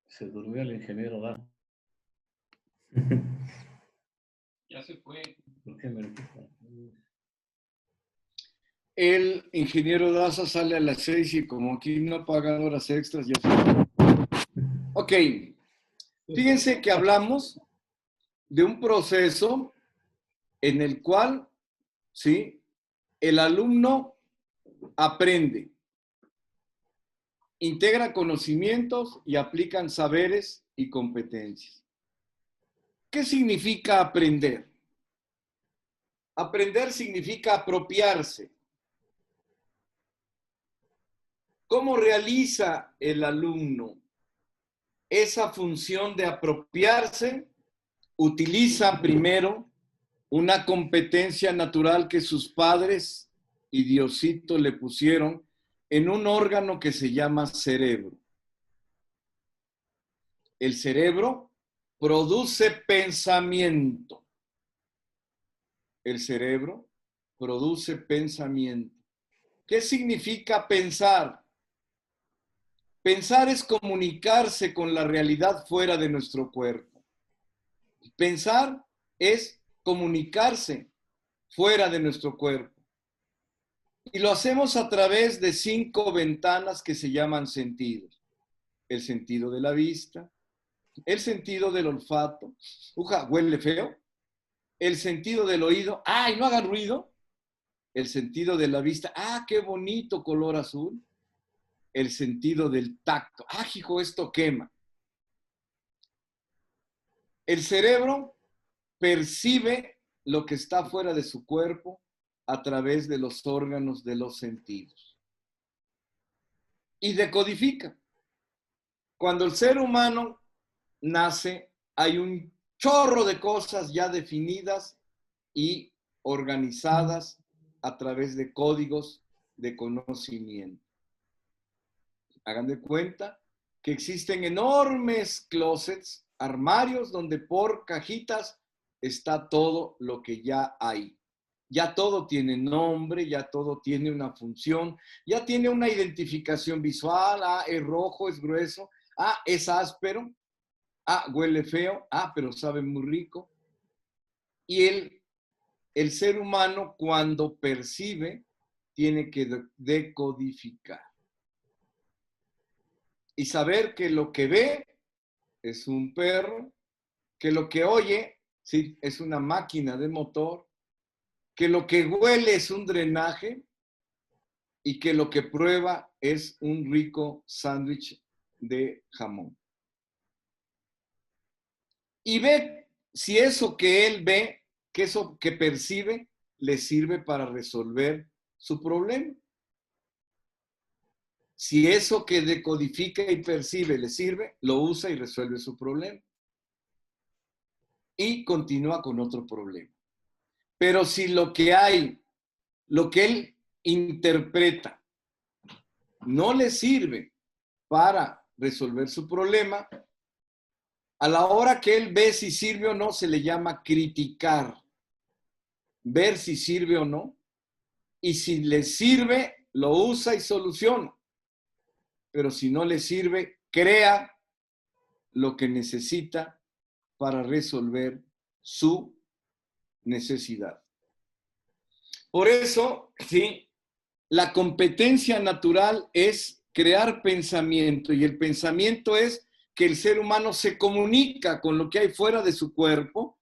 Se durmió el ingeniero Daza. Ya se fue. ¿Por qué me lo quitan? El ingeniero Daza sale a las 6 y como aquí no pagan horas extras, ya se fue. Ok. Fíjense que hablamos de un proceso en el cual, ¿sí?, el alumno aprende, integra conocimientos y aplican saberes y competencias. ¿Qué significa aprender? Aprender significa apropiarse. ¿Cómo realiza el alumno esa función de apropiarse? Utiliza primero una competencia natural que sus padres y Diosito le pusieron en un órgano que se llama cerebro. El cerebro produce pensamiento. El cerebro produce pensamiento. ¿Qué significa pensar? Pensar es comunicarse con la realidad fuera de nuestro cuerpo. Pensar es comunicarse fuera de nuestro cuerpo. Y lo hacemos a través de 5 ventanas que se llaman sentidos. El sentido de la vista, el sentido del olfato, huele feo. El sentido del oído, ¡ay, no hagan ruido! El sentido de la vista, ¡ah, qué bonito color azul! El sentido del tacto, ¡ah, hijo, esto quema! El cerebro percibe lo que está fuera de su cuerpo a través de los órganos de los sentidos. Y decodifica. Cuando el ser humano nace, hay un chorro de cosas ya definidas y organizadas a través de códigos de conocimiento. Hagan de cuenta que existen enormes closets, armarios, donde por cajitas está todo lo que ya hay. Ya todo tiene nombre, ya todo tiene una función, ya tiene una identificación visual. Ah, es rojo, es grueso. Ah, es áspero. Ah, huele feo. Ah, pero sabe muy rico. Y el ser humano, cuando percibe, tiene que decodificar. Y saber que lo que ve es un perro, que lo que oye, sí, es una máquina de motor, que lo que huele es un drenaje y que lo que prueba es un rico sándwich de jamón. Y ve si eso que él ve, que eso que percibe, le sirve para resolver su problema. Si eso que decodifica y percibe le sirve, lo usa y resuelve su problema. Y continúa con otro problema. Pero si lo que él interpreta, no le sirve para resolver su problema, a la hora que él ve si sirve o no, se le llama criticar. Ver si sirve o no. Y si le sirve, lo usa y soluciona. Pero si no le sirve, crea lo que necesita para resolver su necesidad. Por eso, sí, la competencia natural es crear pensamiento, y el pensamiento es que el ser humano se comunica con lo que hay fuera de su cuerpo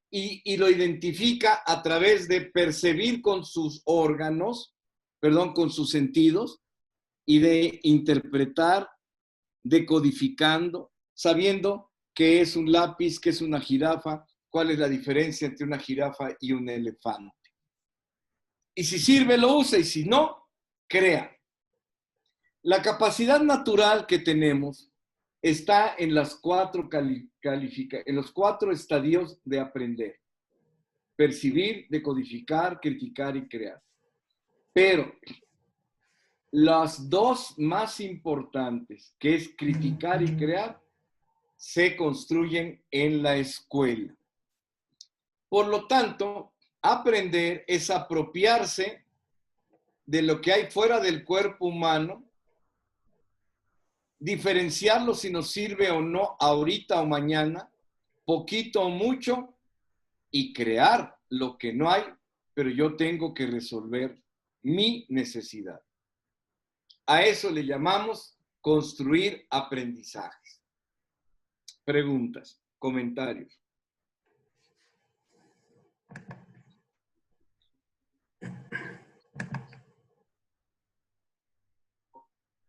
y lo identifica a través de percibir con sus órganos, con sus sentidos, y de interpretar, decodificando, sabiendo qué es un lápiz, qué es una jirafa, cuál es la diferencia entre una jirafa y un elefante. Y si sirve, lo usa, y si no, crea. La capacidad natural que tenemos está en los 4 estadios de aprender: percibir, decodificar, criticar y crear. Pero las 2 más importantes, que es criticar y crear, se construyen en la escuela. Por lo tanto, aprender es apropiarse de lo que hay fuera del cuerpo humano, diferenciarlo si nos sirve o no ahorita o mañana, poquito o mucho, y crear lo que no hay, pero yo tengo que resolver mi necesidad. A eso le llamamos construir aprendizajes. Preguntas, comentarios.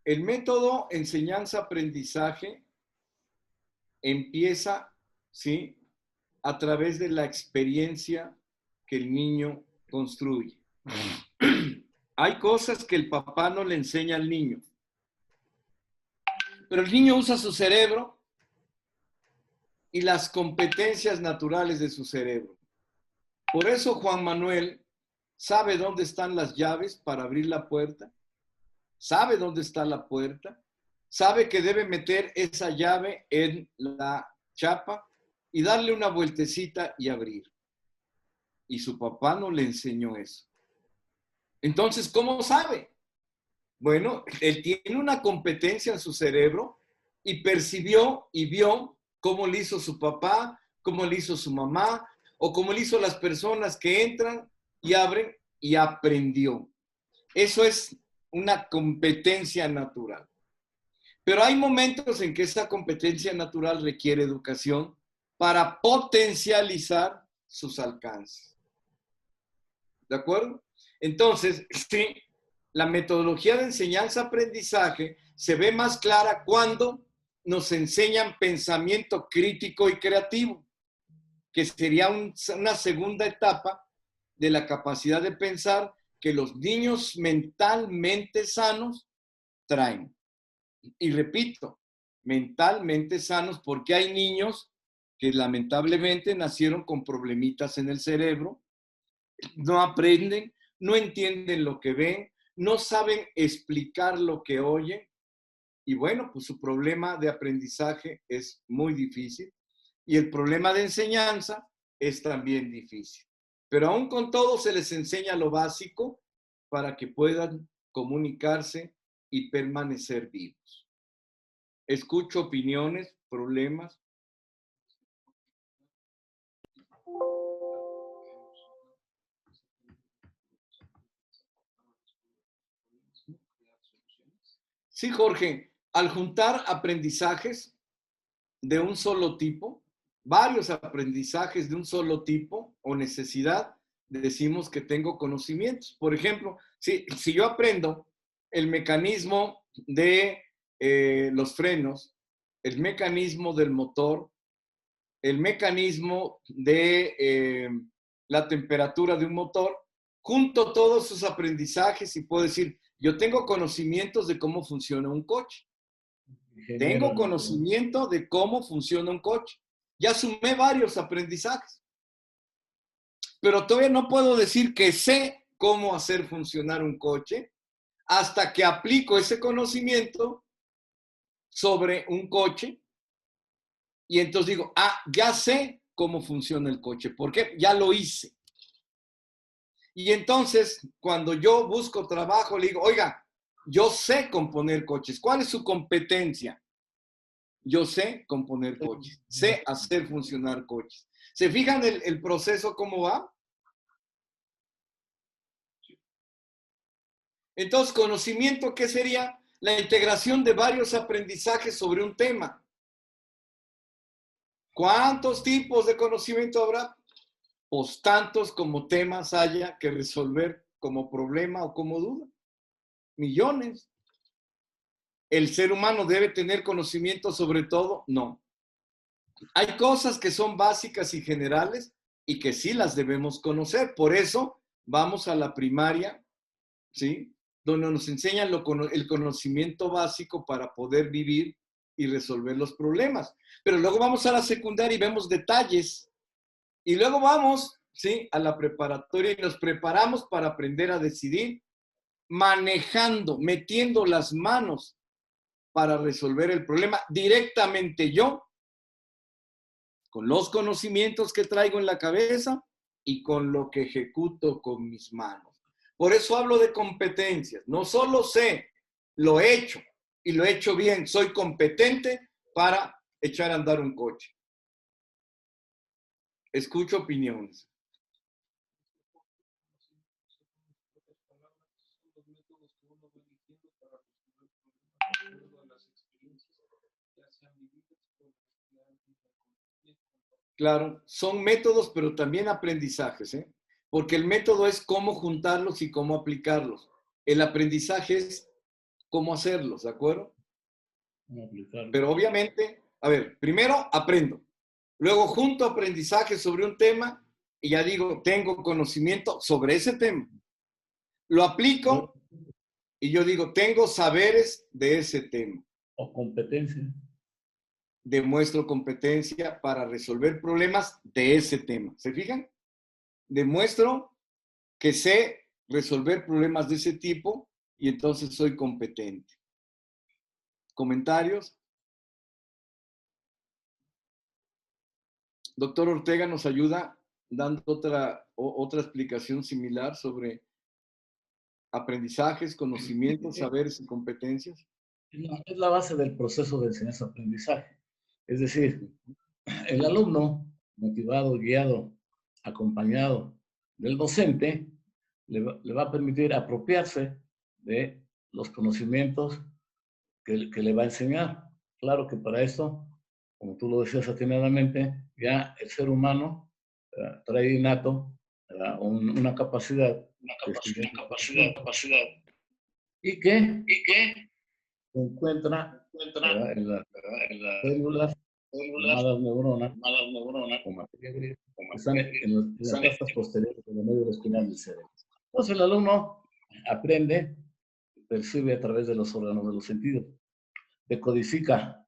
El método enseñanza-aprendizaje empieza, ¿sí?, a través de la experiencia que el niño construye. Hay cosas que el papá no le enseña al niño, pero el niño usa su cerebro y las competencias naturales de su cerebro. Por eso Juan Manuel sabe dónde están las llaves para abrir la puerta, sabe dónde está la puerta, sabe que debe meter esa llave en la chapa y darle una vueltecita y abrir. Y su papá no le enseñó eso. Entonces, ¿cómo sabe? Bueno, él tiene una competencia en su cerebro y percibió y vio cómo le hizo su papá, cómo le hizo su mamá, o cómo le hizo las personas que entran y abren, y aprendió. Eso es una competencia natural. Pero hay momentos en que esa competencia natural requiere educación para potencializar sus alcances. ¿De acuerdo? Entonces, sí, la metodología de enseñanza-aprendizaje se ve más clara cuando nos enseñan pensamiento crítico y creativo, que sería una segunda etapa de la capacidad de pensar que los niños mentalmente sanos traen. Y repito, mentalmente sanos, porque hay niños que lamentablemente nacieron con problemitas en el cerebro, no aprenden, no entienden lo que ven, no saben explicar lo que oyen, y bueno, pues su problema de aprendizaje es muy difícil, y el problema de enseñanza es también difícil. Pero aún con todo se les enseña lo básico para que puedan comunicarse y permanecer vivos. Escucho opiniones, problemas. Sí, Jorge, al juntar aprendizajes de un solo tipo, varios aprendizajes de un solo tipo o necesidad, decimos que tengo conocimientos. Por ejemplo, si yo aprendo el mecanismo de los frenos, el mecanismo del motor, el mecanismo de la temperatura de un motor, junto todos sus aprendizajes y puedo decir, Yo tengo conocimientos de cómo funciona un coche. Tengo conocimiento de cómo funciona un coche. Ya sumé varios aprendizajes. Pero todavía no puedo decir que sé cómo hacer funcionar un coche hasta que aplico ese conocimiento sobre un coche y entonces digo, ya sé cómo funciona el coche. ¿Por qué? Ya lo hice. Y entonces, cuando yo busco trabajo, le digo, oiga, yo sé componer coches. ¿Cuál es su competencia? Yo sé componer coches. Sé hacer funcionar coches. ¿Se fijan el proceso cómo va? Entonces, conocimiento, ¿qué sería? La integración de varios aprendizajes sobre un tema. ¿Cuántos tipos de conocimiento habrá? Pues tantos como temas haya que resolver como problema o como duda. Millones. ¿El ser humano debe tener conocimiento sobre todo? No. Hay cosas que son básicas y generales y que sí las debemos conocer. Por eso vamos a la primaria, ¿sí? Donde nos enseñan el conocimiento básico para poder vivir y resolver los problemas. Pero luego vamos a la secundaria y vemos detalles. Y luego vamos, ¿sí?, a la preparatoria y nos preparamos para aprender a decidir, manejando, metiendo las manos para resolver el problema directamente yo, con los conocimientos que traigo en la cabeza y con lo que ejecuto con mis manos. Por eso hablo de competencias. No solo sé, lo he hecho y lo he hecho bien. Soy competente para echar a andar un coche. Escucho opiniones. Claro, son métodos, pero también aprendizajes, ¿eh? Porque el método es cómo juntarlos y cómo aplicarlos. El aprendizaje es cómo hacerlos, ¿de acuerdo? Pero obviamente, a ver, primero aprendo, luego junto aprendizaje sobre un tema y ya digo, tengo conocimiento sobre ese tema. Lo aplico y yo digo, tengo saberes de ese tema. O competencia. Demuestro competencia para resolver problemas de ese tema. ¿Se fijan? Demuestro que sé resolver problemas de ese tipo y entonces soy competente. ¿Comentarios? Doctor Ortega nos ayuda dando otra explicación similar sobre aprendizajes, conocimientos, saberes y competencias. Es la base del proceso de enseñanza-aprendizaje. Es decir, el alumno, motivado, guiado, acompañado del docente, le va a permitir apropiarse de los conocimientos que le va a enseñar. Claro que para esto, como tú lo decías atinadamente, ya el ser humano trae innato una capacidad. Y que se encuentra en las células llamadas neuronas, como materia gris, que están en las crestas posteriores de la médula espinal del cerebro. Entonces el alumno aprende, percibe a través de los órganos de los sentidos, decodifica,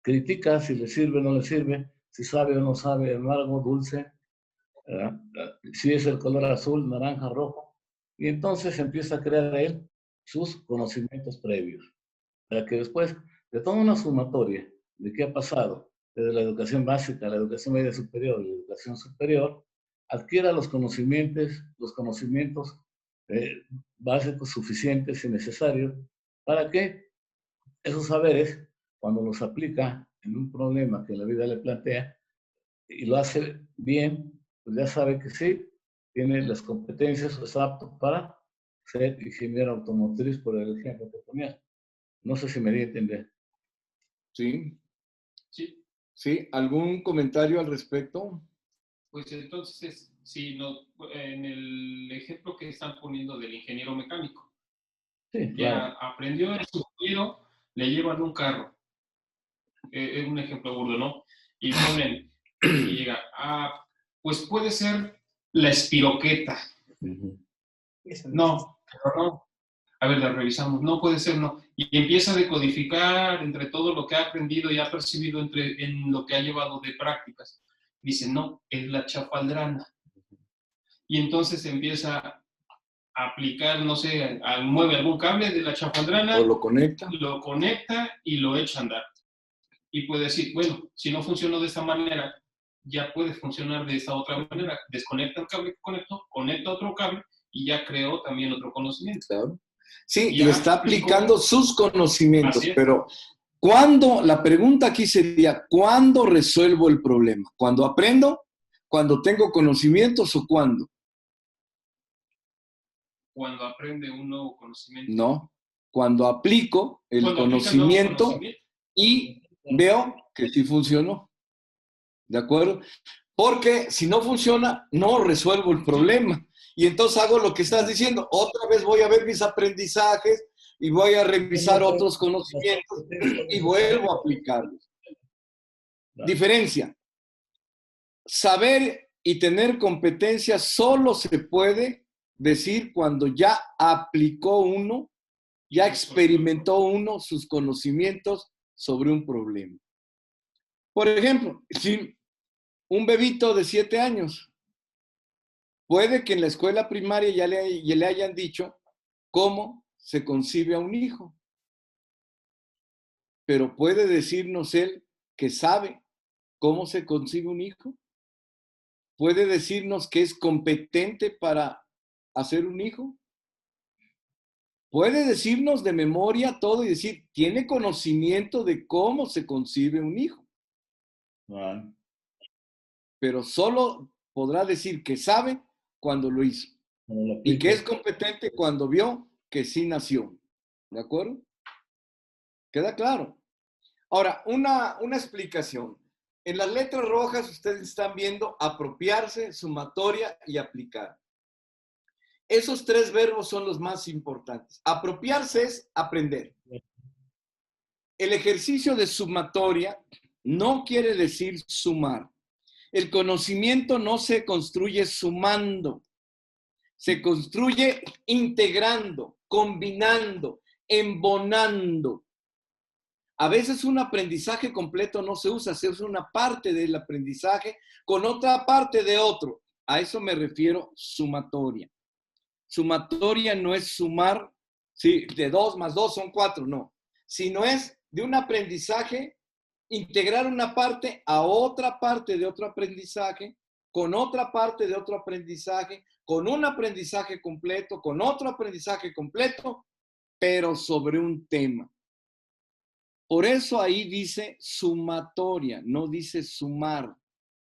critica si le sirve o no le sirve, si sabe o no sabe, amargo, dulce, si es el color azul, naranja, rojo, y entonces empieza a crear él sus conocimientos previos, para que después de toda una sumatoria de qué ha pasado desde la educación básica, la educación media superior y la educación superior, adquiera los conocimientos básicos suficientes y necesarios para que esos saberes, cuando los aplica en un problema que la vida le plantea y lo hace bien, pues ya sabe que sí, tiene las competencias, es apto para ser ingeniero automotriz, por el ejemplo que ponía. No sé si me di a entender. Sí. Sí. ¿Sí? ¿Algún comentario al respecto? Pues entonces, si no, en el ejemplo que están poniendo del ingeniero mecánico, Sí, ya claro. aprendió el ingeniero, le llevan un carro. Es un ejemplo burdo, ¿no? Y ponen, y llega, pues puede ser la espiroqueta. Uh-huh. No, pero no. A ver, la revisamos. No puede ser, no. Y empieza a decodificar entre todo lo que ha aprendido y ha percibido en lo que ha llevado de prácticas. Dice, no, es la chafaldrana. Y entonces empieza a aplicar, no sé, mueve algún cable de la chafaldrana. O lo conecta. Lo conecta y lo echa a andar. Y puede decir, bueno, si no funcionó de esta manera, ya puede funcionar de esta otra manera. Desconecta el cable que conectó, conecta otro cable y ya creó también otro conocimiento. Claro. Sí, y Ya está aplicando sus conocimientos, Así es. pero la pregunta aquí sería, ¿cuándo resuelvo el problema? ¿Cuándo aprendo? ¿Cuándo tengo conocimientos o cuándo? Cuando aprende un nuevo conocimiento. No, cuando aplico el conocimiento y veo que sí funcionó. ¿De acuerdo? Porque si no funciona, no resuelvo el problema. Y entonces hago lo que estás diciendo. Otra vez voy a ver mis aprendizajes y voy a revisar otros conocimientos y vuelvo a aplicarlos. Diferencia. Saber y tener competencia solo se puede decir cuando ya aplicó uno, ya experimentó uno sus conocimientos sobre un problema. Por ejemplo, si un bebito de 7 años puede que en la escuela primaria ya le hayan dicho cómo se concibe a un hijo, pero puede decirnos él que sabe cómo se concibe un hijo, puede decirnos que es competente para hacer un hijo, puede decirnos de memoria todo y decir, tiene conocimiento de cómo se concibe un hijo. Bueno. Pero solo podrá decir que sabe cuando lo hizo y que es competente cuando vio que sí nació. ¿De acuerdo? ¿Queda claro? Ahora, una explicación. En las letras rojas ustedes están viendo apropiarse, sumatoria y aplicar. Esos 3 verbos son los más importantes. Apropiarse es aprender. El ejercicio de sumatoria no quiere decir sumar. El conocimiento no se construye sumando, se construye integrando, combinando, embonando. A veces un aprendizaje completo no se usa, se usa una parte del aprendizaje con otra parte de otro. A eso me refiero sumatoria. Sumatoria no es sumar, sí, de 2 más 2 son 4, no. Sino es de un aprendizaje integrar una parte a otra parte de otro aprendizaje, con otra parte de otro aprendizaje, con un aprendizaje completo, con otro aprendizaje completo, pero sobre un tema. Por eso ahí dice sumatoria, no dice sumar,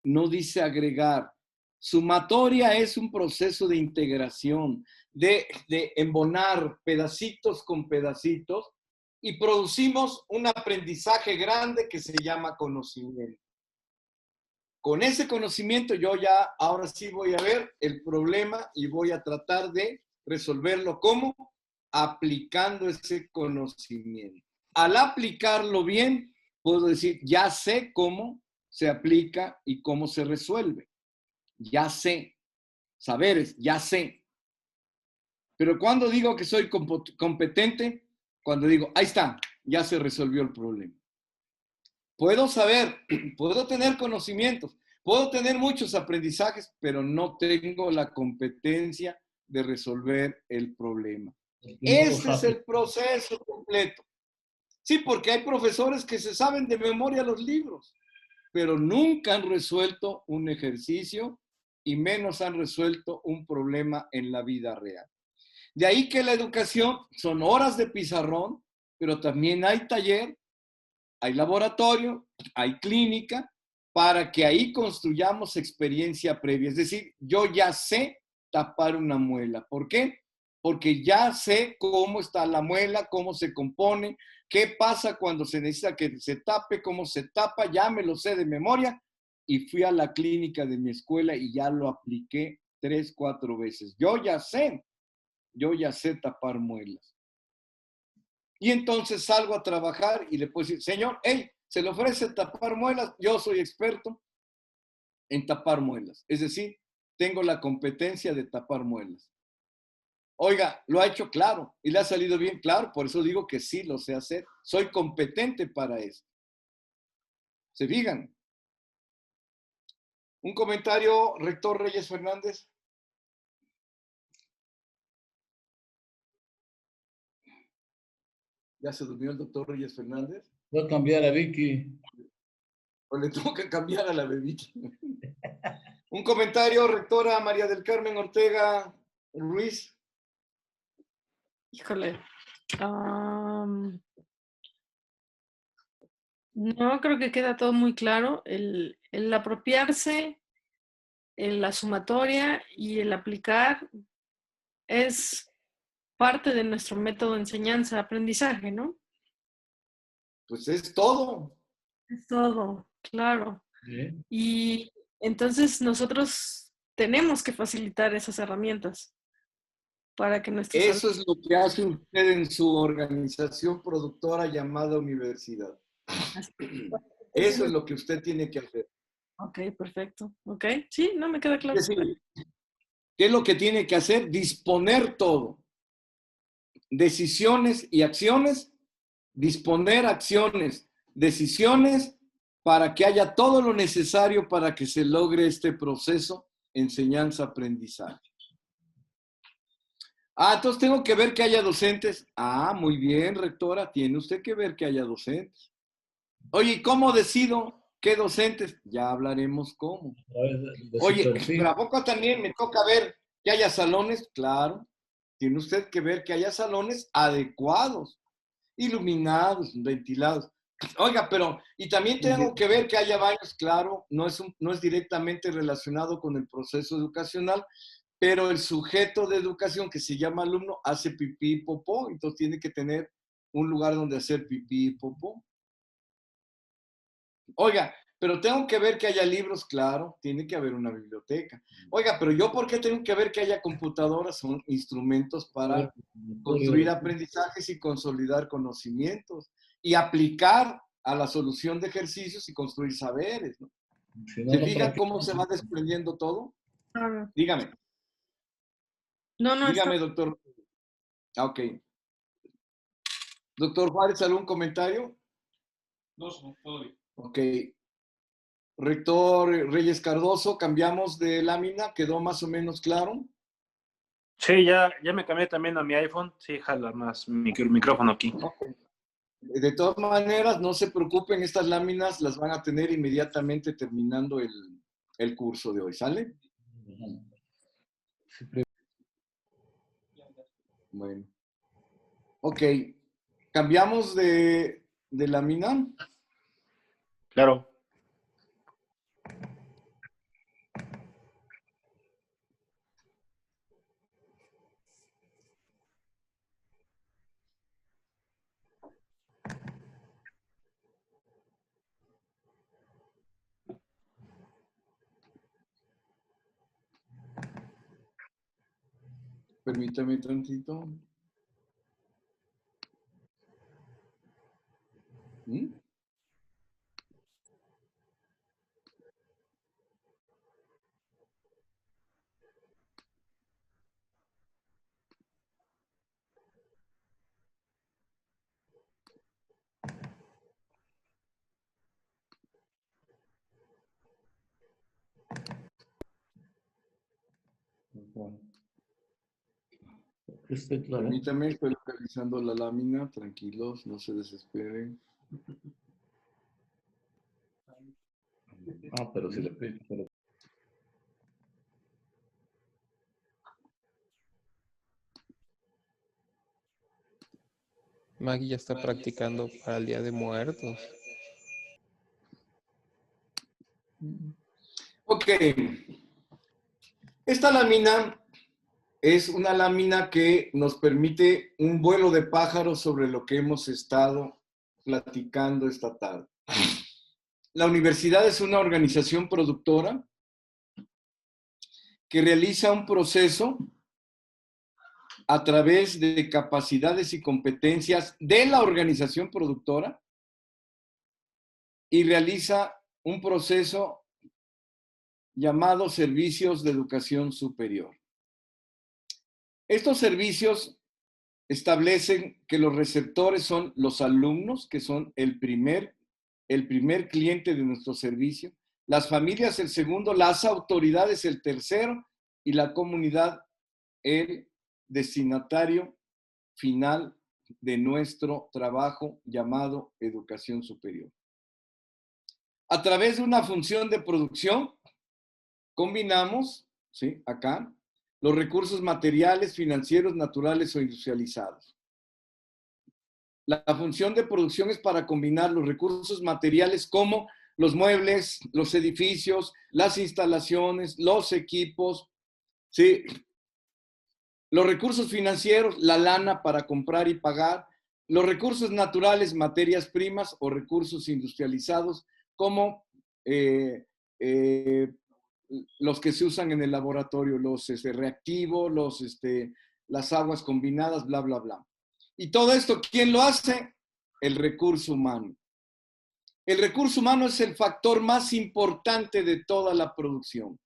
no dice agregar. Sumatoria es un proceso de integración, de embonar pedacitos con pedacitos, y producimos un aprendizaje grande que se llama conocimiento. Con ese conocimiento yo ya ahora sí voy a ver el problema y voy a tratar de resolverlo. ¿Cómo? Aplicando ese conocimiento. Al aplicarlo bien, puedo decir, ya sé cómo se aplica y cómo se resuelve. Ya sé. Saberes, ya sé. Pero cuando digo que soy competente, cuando digo, ahí está, ya se resolvió el problema. Puedo saber, puedo tener conocimientos, puedo tener muchos aprendizajes, pero no tengo la competencia de resolver el problema. Este es el proceso completo. Sí, porque hay profesores que se saben de memoria los libros, pero nunca han resuelto un ejercicio y menos han resuelto un problema en la vida real. De ahí que la educación son horas de pizarrón, pero también hay taller, hay laboratorio, hay clínica, para que ahí construyamos experiencia previa. Es decir, yo ya sé tapar una muela. ¿Por qué? Porque ya sé cómo está la muela, cómo se compone, qué pasa cuando se necesita que se tape, cómo se tapa, ya me lo sé de memoria y fui a la clínica de mi escuela y ya lo apliqué 3, 4 veces. Yo ya sé tapar muelas. Y entonces salgo a trabajar y le puedo decir, señor, hey, se le ofrece tapar muelas, yo soy experto en tapar muelas. Es decir, tengo la competencia de tapar muelas. Oiga, lo ha hecho claro y le ha salido bien claro, por eso digo que sí lo sé hacer. Soy competente para eso. ¿Se fijan? Un comentario, rector Reyes Fernández. ¿Ya se durmió el doctor Reyes Fernández? Voy a cambiar a Vicky. ¿O le tengo que cambiar a la bebita? Un comentario, rectora María del Carmen Ortega Ruiz. Híjole. No, creo que queda todo muy claro. El apropiarse, la sumatoria y el aplicar es parte de nuestro método de enseñanza-aprendizaje, ¿no? Pues es todo. Es todo, claro. ¿Sí? Y entonces nosotros tenemos que facilitar esas herramientas para que nuestros Eso es lo que hace usted en su organización productora llamada universidad. Eso es lo que usted tiene que hacer. Ok, perfecto. Ok, sí, no me queda claro. Es decir, ¿qué es lo que tiene que hacer? Disponer todo. Decisiones y acciones. Disponer acciones, decisiones para que haya todo lo necesario para que se logre este proceso enseñanza-aprendizaje. Entonces tengo que ver que haya docentes. Muy bien, rectora, tiene usted que ver que haya docentes. Oye, ¿y cómo decido qué docentes? Ya hablaremos cómo. Oye, pero ¿a poco también me toca ver que haya salones? Claro, tiene usted que ver que haya salones adecuados, iluminados, ventilados. Oiga, pero, y también tengo que ver que haya baños, claro, no es directamente relacionado con el proceso educacional, pero el sujeto de educación que se llama alumno hace pipí y popó, entonces tiene que tener un lugar donde hacer pipí y popó. Oiga, pero tengo que ver que haya libros, claro, tiene que haber una biblioteca. Oiga, pero yo ¿por qué tengo que ver que haya computadoras? Son instrumentos para construir aprendizajes y consolidar conocimientos y aplicar a la solución de ejercicios y construir saberes, ¿no? ¿Se fijan cómo se va desprendiendo todo? Claro. Dígame. No, Dígame, doctor. Ok. Doctor Juárez, ¿algún comentario? No, todo bien. Ok. Rector Reyes Cardoso, cambiamos de lámina, ¿quedó más o menos claro? Sí, ya me cambié también a mi iPhone. Sí, jala más micrófono aquí. Okay. De todas maneras, no se preocupen, estas láminas las van a tener inmediatamente terminando el curso de hoy, ¿sale? Bueno. Ok. ¿Cambiamos de lámina? Claro. Permítame tantito. Permítame, estoy localizando la lámina, tranquilos, no se desesperen. Pero si le pido. Maggie ya está practicando para el Día de Muertos. Ok. Esta lámina es una lámina que nos permite un vuelo de pájaros sobre lo que hemos estado platicando esta tarde. La universidad es una organización productora que realiza un proceso a través de capacidades y competencias de la organización productora y realiza un proceso llamado servicios de educación superior. Estos servicios establecen que los receptores son los alumnos, que son el primer cliente de nuestro servicio, las familias el segundo, las autoridades el tercero y la comunidad el destinatario final de nuestro trabajo llamado educación superior. A través de una función de producción, combinamos, ¿sí? Acá, los recursos materiales, financieros, naturales o industrializados. La función de producción es para combinar los recursos materiales como los muebles, los edificios, las instalaciones, los equipos, ¿sí? Los recursos financieros, la lana para comprar y pagar, los recursos naturales, materias primas o recursos industrializados como los que se usan en el laboratorio, los reactivos, las aguas combinadas, bla, bla, bla. Y todo esto, ¿quién lo hace? El recurso humano. El recurso humano es el factor más importante de toda la producción.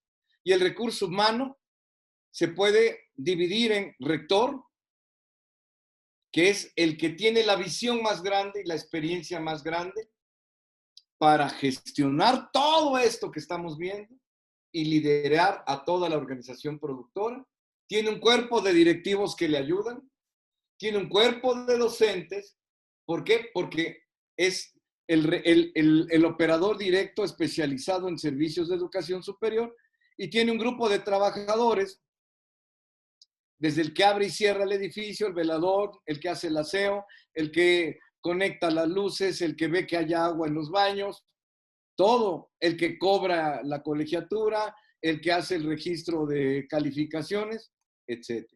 Y el recurso humano se puede dividir en rector, que es el que tiene la visión más grande y la experiencia más grande para gestionar todo esto que estamos viendo y liderar a toda la organización productora. Tiene un cuerpo de directivos que le ayudan, tiene un cuerpo de docentes. ¿Por qué? Porque es el operador directo especializado en servicios de educación superior y tiene un grupo de trabajadores, desde el que abre y cierra el edificio, el velador, el que hace el aseo, el que conecta las luces, el que ve que haya agua en los baños, todo, el que cobra la colegiatura, el que hace el registro de calificaciones, etc.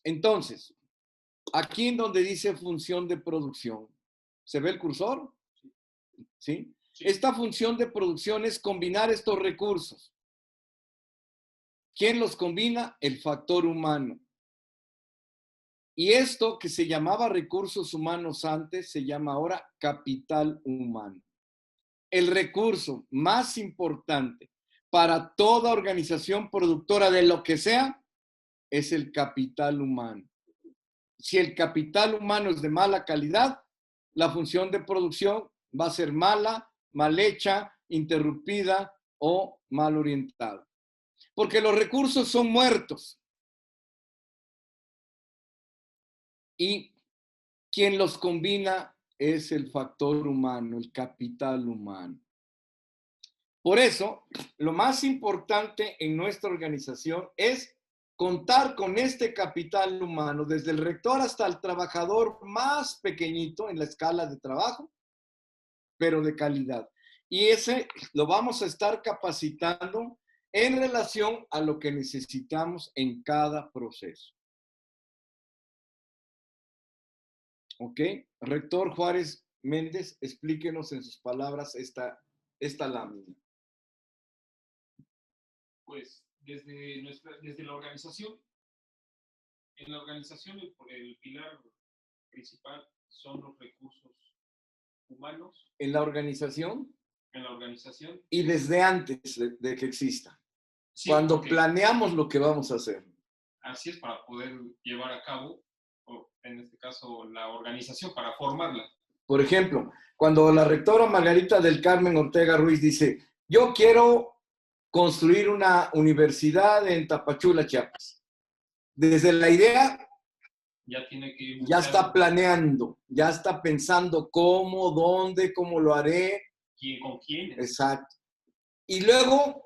Entonces, aquí en donde dice función de producción, ¿se ve el cursor? ¿Sí? Esta función de producción es combinar estos recursos. ¿Quién los combina? El factor humano. Y esto que se llamaba recursos humanos antes, se llama ahora capital humano. El recurso más importante para toda organización productora de lo que sea es el capital humano. Si el capital humano es de mala calidad, la función de producción va a ser mala, mal hecha, interrumpida o mal orientada. Porque los recursos son muertos. Y quien los combina es el factor humano, el capital humano. Por eso, lo más importante en nuestra organización es contar con este capital humano, desde el rector hasta el trabajador más pequeñito en la escala de trabajo, pero de calidad. Y ese lo vamos a estar capacitando en relación a lo que necesitamos en cada proceso. ¿Ok? Rector Juárez Méndez, explíquenos en sus palabras esta lámina. Pues desde la organización, en la organización el pilar principal son los recursos humanos. ¿En la organización? En la organización. Y desde antes de que exista. Sí, cuando planeamos lo que vamos a hacer. Así es, para poder llevar a cabo, en este caso, la organización, para formarla. Por ejemplo, cuando la rectora Margarita del Carmen Ortega Ruiz dice, yo quiero construir una universidad en Tapachula, Chiapas. Desde la idea, ya está planeando, ya está pensando cómo, dónde, cómo lo haré. ¿Con quién? Exacto. Y luego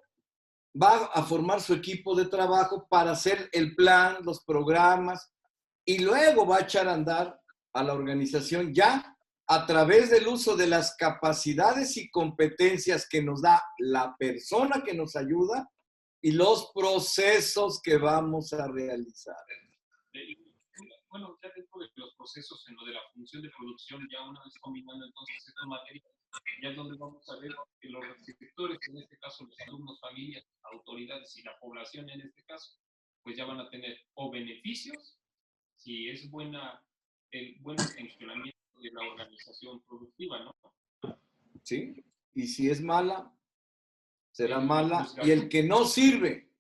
va a formar su equipo de trabajo para hacer el plan, los programas, y luego va a echar a andar a la organización ya a través del uso de las capacidades y competencias que nos da la persona que nos ayuda y los procesos que vamos a realizar. Bueno, ya dentro de los procesos, en lo de la función de producción, ya una vez combinando entonces estos materiales, ya es donde vamos a ver que los receptores, en este caso los alumnos, familias, autoridades y la población en este caso, pues ya van a tener o beneficios, si es el buen funcionamiento de la organización productiva, ¿no? Sí, y si es mala, será mala. Y el que no sirve,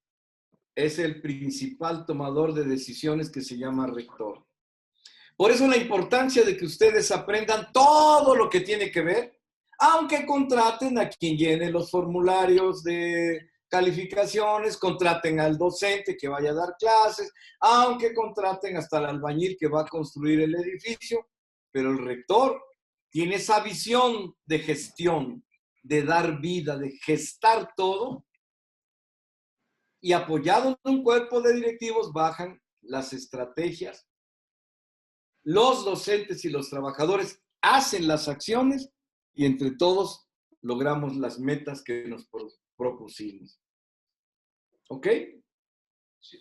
es el principal tomador de decisiones que se llama rector. Por eso la importancia de que ustedes aprendan todo lo que tiene que ver, aunque contraten a quien llene los formularios de calificaciones, contraten al docente que vaya a dar clases, aunque contraten hasta el albañil que va a construir el edificio, pero el rector tiene esa visión de gestión, de dar vida, de gestar todo, y apoyado en un cuerpo de directivos bajan las estrategias. Los docentes y los trabajadores hacen las acciones y entre todos logramos las metas que nos propusimos. ¿Ok? Sí.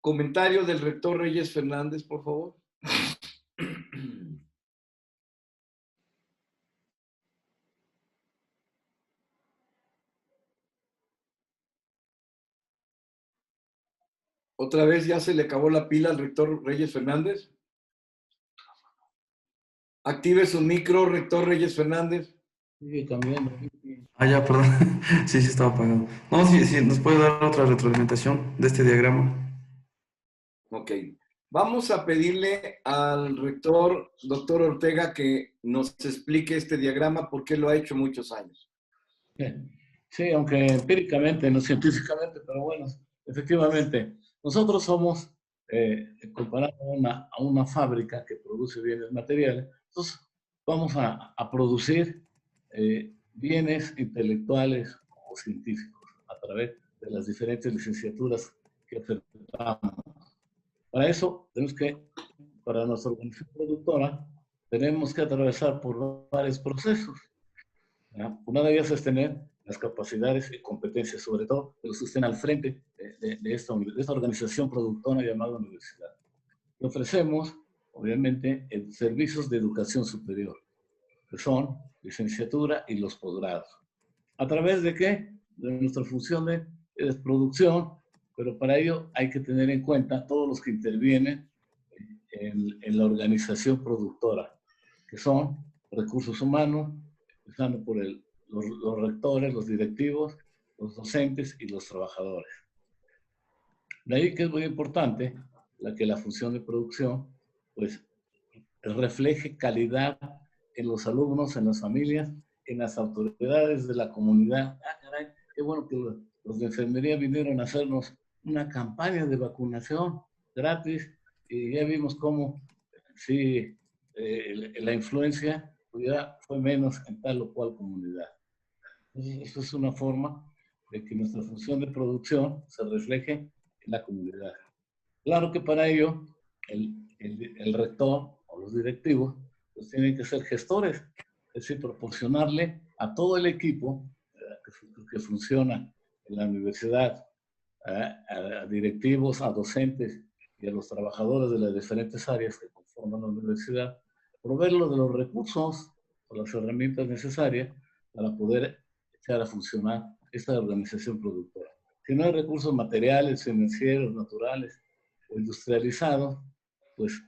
Comentario del rector Reyes Fernández, por favor. ¿Otra vez ya se le acabó la pila al rector Reyes Fernández? Active su micro, rector Reyes Fernández. Sigue cambiando. Ah, ya, perdón. Sí, estaba apagado. No, sí, nos puede dar otra retroalimentación de este diagrama. Ok. Vamos a pedirle al rector, doctor Ortega, que nos explique este diagrama porque lo ha hecho muchos años. Sí, aunque empíricamente, no científicamente, pero bueno, efectivamente, nosotros somos, comparado a una fábrica que produce bienes materiales, entonces vamos a producir bienes intelectuales o científicos a través de las diferentes licenciaturas que ofertamos. Para eso, para nuestra organización productora, tenemos que atravesar por varios procesos. ¿Ya? Una de ellas es tener las capacidades y competencias, sobre todo, de los que estén al frente de esta organización productora llamada universidad. Y ofrecemos, obviamente, servicios de educación superior, que son licenciatura y los posgrados. ¿A través de qué? De nuestra función de producción, pero para ello hay que tener en cuenta todos los que intervienen en la organización productora, que son recursos humanos, empezando por los rectores, los directivos, los docentes y los trabajadores. De ahí que es muy importante que la función de producción pues refleje calidad en los alumnos, en las familias, en las autoridades de la comunidad. Ah, caray, qué bueno que los de enfermería vinieron a hacernos una campaña de vacunación gratis y ya vimos cómo sí, la influencia ya fue menos en tal o cual comunidad. Entonces, eso es una forma de que nuestra función de producción se refleje en la comunidad. Claro que para ello el rector o los directivos pues tienen que ser gestores, es decir, proporcionarle a todo el equipo que funciona en la universidad, a directivos, a docentes y a los trabajadores de las diferentes áreas que conforman la universidad, proveerlos de los recursos o las herramientas necesarias para poder echar a funcionar esta organización productora. Si no hay recursos materiales, financieros, naturales o industrializados, pues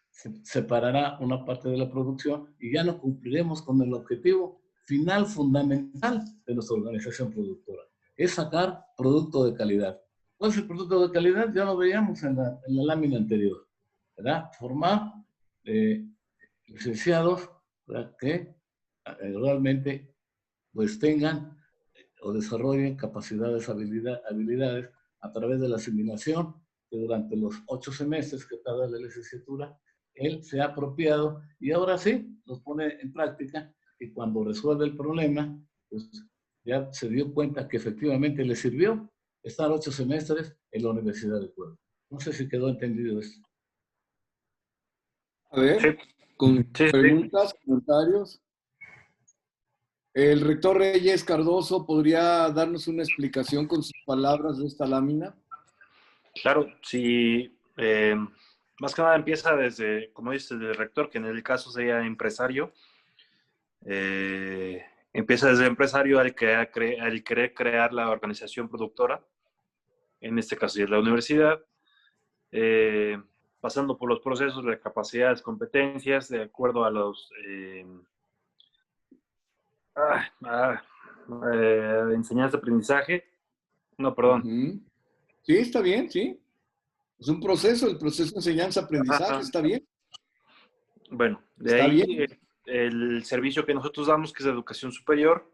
se separará una parte de la producción y ya no cumpliremos con el objetivo final fundamental de nuestra organización productora, es sacar producto de calidad. ¿Cuál es el producto de calidad? Ya lo veíamos en la lámina anterior, ¿verdad? Formar licenciados, ¿verdad? Que realmente pues tengan o desarrollen capacidades, habilidades a través de la asimilación que durante los 8 semestres que tarda la licenciatura, él se ha apropiado y ahora sí los pone en práctica y cuando resuelve el problema, pues ya se dio cuenta que efectivamente le sirvió estar 8 semestres en la Universidad de Puebla. No sé si quedó entendido esto. A ver, Sí. con Sí. preguntas, comentarios. El rector Reyes Cardoso, ¿podría darnos una explicación con sus palabras de esta lámina? Claro, sí. Más que nada empieza desde, como dice el rector, que en el caso sería empresario. Empieza desde empresario al querer crear la organización productora, en este caso ya es la universidad, pasando por los procesos de capacidades, competencias, de acuerdo a los enseñanza, aprendizaje, no, perdón, Sí, está bien, sí. Es un proceso, el proceso de enseñanza-aprendizaje, Ajá. está bien. Bueno, de Está ahí bien. el servicio que nosotros damos, que es de educación superior,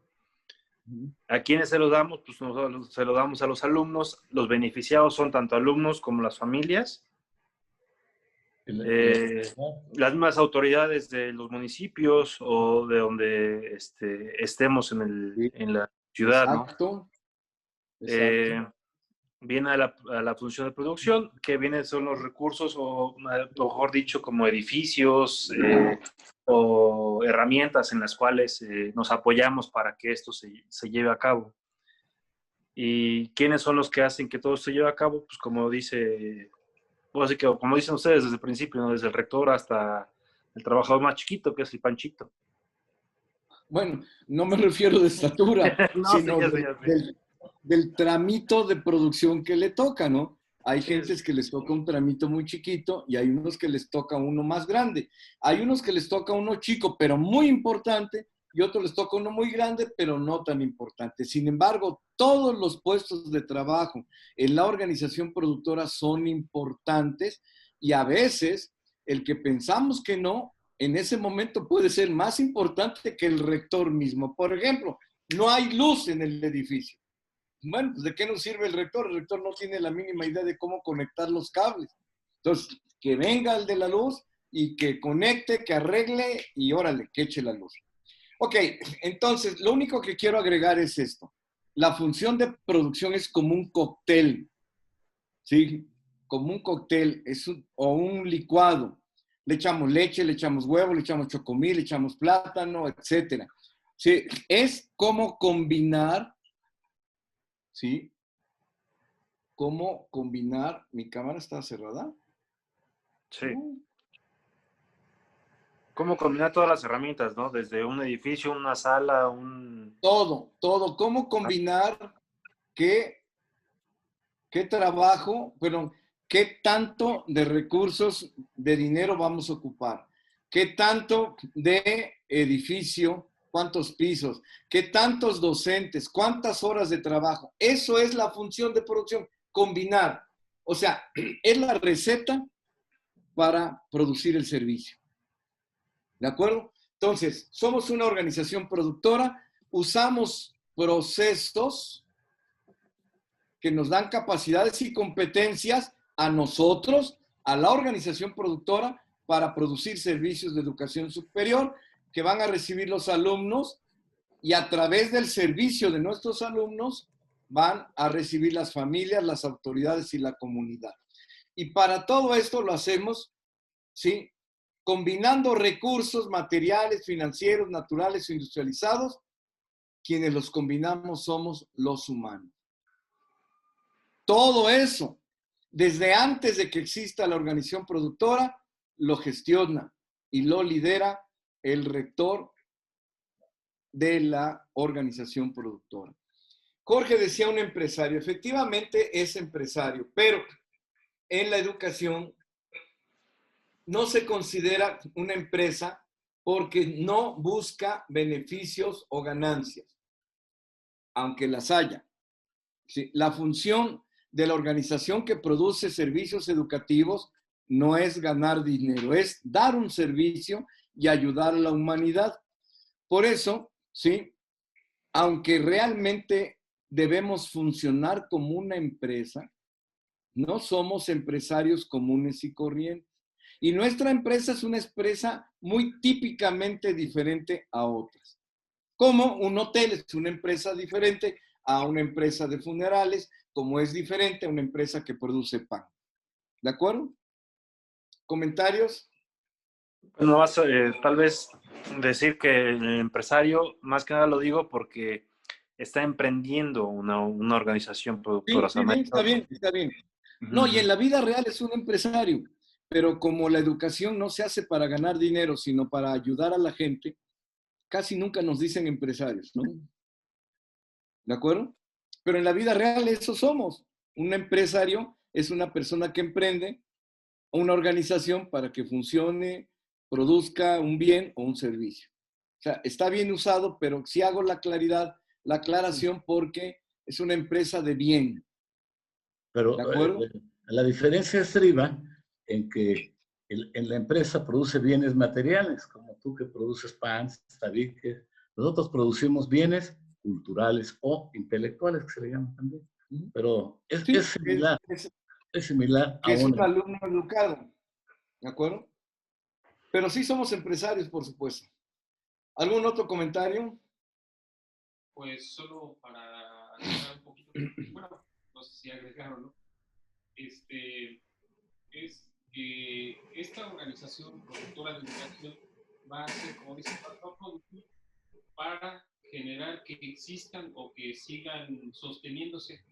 ¿a quiénes se lo damos? Pues nosotros se lo damos a los alumnos. Los beneficiados son tanto alumnos como las familias. Las mismas autoridades de los municipios o de donde estemos en la ciudad, ¿no? Exacto. Viene a la función de producción, que vienen son los recursos, o mejor dicho, como edificios o herramientas en las cuales nos apoyamos para que esto se lleve a cabo. ¿Y quiénes son los que hacen que todo se lleve a cabo? Pues como dice, pues, como dicen ustedes desde el principio, ¿no? Desde el rector hasta el trabajador más chiquito, que es el Panchito. Bueno, no me refiero de estatura, No, sino sí, ya sé. del tramito de producción que le toca, ¿no? Hay Sí. gentes que les toca un tramito muy chiquito y hay unos que les toca uno más grande. Hay unos que les toca uno chico, pero muy importante, y otros les toca uno muy grande, pero no tan importante. Sin embargo, todos los puestos de trabajo en la organización productora son importantes y a veces el que pensamos que no, en ese momento puede ser más importante que el rector mismo. Por ejemplo, no hay luz en el edificio. Bueno, pues ¿de qué nos sirve el rector? El rector no tiene la mínima idea de cómo conectar los cables. Entonces, que venga el de la luz y que conecte, que arregle y órale, que eche la luz. Ok, entonces, lo único que quiero agregar es esto. La función de producción es como un cóctel, ¿sí? Como un cóctel o un licuado. Le echamos leche, le echamos huevo, le echamos chocomil, le echamos plátano, etc. Sí, es como combinar, ¿sí? Cómo combinar. ¿Mi cámara está cerrada? Sí. Cómo combinar todas las herramientas, ¿no? Desde un edificio, una sala, Todo. Cómo combinar qué trabajo, perdón, qué tanto de recursos de dinero vamos a ocupar, qué tanto de edificio, cuántos pisos, qué tantos docentes, cuántas horas de trabajo. Eso es la función de producción, combinar. O sea, es la receta para producir el servicio. ¿De acuerdo? Entonces, somos una organización productora, usamos procesos que nos dan capacidades y competencias a nosotros, a la organización productora, para producir servicios de educación superior que van a recibir los alumnos y a través del servicio de nuestros alumnos van a recibir las familias, las autoridades y la comunidad. Y para todo esto lo hacemos, ¿sí? Combinando recursos materiales, financieros, naturales o industrializados, quienes los combinamos somos los humanos. Todo eso, desde antes de que exista la organización productora, lo gestiona y lo lidera el rector de la organización productora. Jorge decía un empresario, efectivamente es empresario, pero en la educación no se considera una empresa porque no busca beneficios o ganancias, aunque las haya. ¿Sí? La función de la organización que produce servicios educativos no es ganar dinero, es dar un servicio y ayudar a la humanidad. Por eso, ¿sí? Aunque realmente debemos funcionar como una empresa, no somos empresarios comunes y corrientes. Y nuestra empresa es una empresa muy típicamente diferente a otras. Como un hotel es una empresa diferente a una empresa de funerales, como es diferente a una empresa que produce pan. ¿De acuerdo? ¿Comentarios? Bueno, tal vez decir que el empresario, más que nada lo digo porque está emprendiendo una organización productora. Sí, está bien, está bien. No, y en la vida real es un empresario, pero como la educación no se hace para ganar dinero, sino para ayudar a la gente, casi nunca nos dicen empresarios, ¿no? ¿De acuerdo? Pero en la vida real eso somos. Un empresario es una persona que emprende una organización para que funcione, produzca un bien o un servicio. O sea, está bien usado, pero sí hago la aclaración porque es una empresa de bien. Pero ¿De acuerdo? la diferencia estriba en que en la empresa produce bienes materiales, como tú que produces pans, tabiques. Nosotros producimos bienes culturales o intelectuales, que se le llaman también. Pero Sí, es similar que a es un una. alumno educado, ¿de acuerdo? Pero sí somos empresarios, por supuesto. ¿Algún otro comentario? Pues solo para agregar un poquito, bueno, no sé si agregar o no, es que esta organización productora de educación va a ser, como dice, va a producir para generar que existan o que sigan sosteniéndose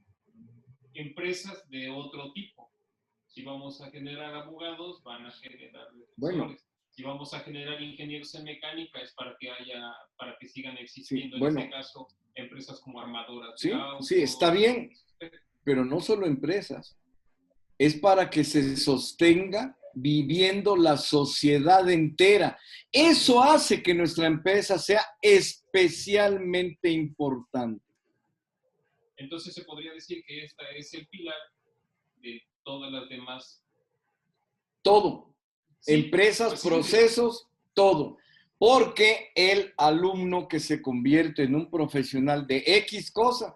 empresas de otro tipo. Si vamos a generar abogados, van a generar defensores. Bueno. Si vamos a generar ingenieros en mecánica, es para que sigan existiendo, Sí, bueno. en este caso, empresas como armadoras Sí, de autos. sí, está bien, pero no solo empresas. Es para que se sostenga viviendo la sociedad entera. Eso hace que nuestra empresa sea especialmente importante. Entonces se podría decir que esta es el pilar de todas las demás. Todo. Sí, Empresas, pues sí, procesos, todo. Porque el alumno que se convierte en un profesional de X cosa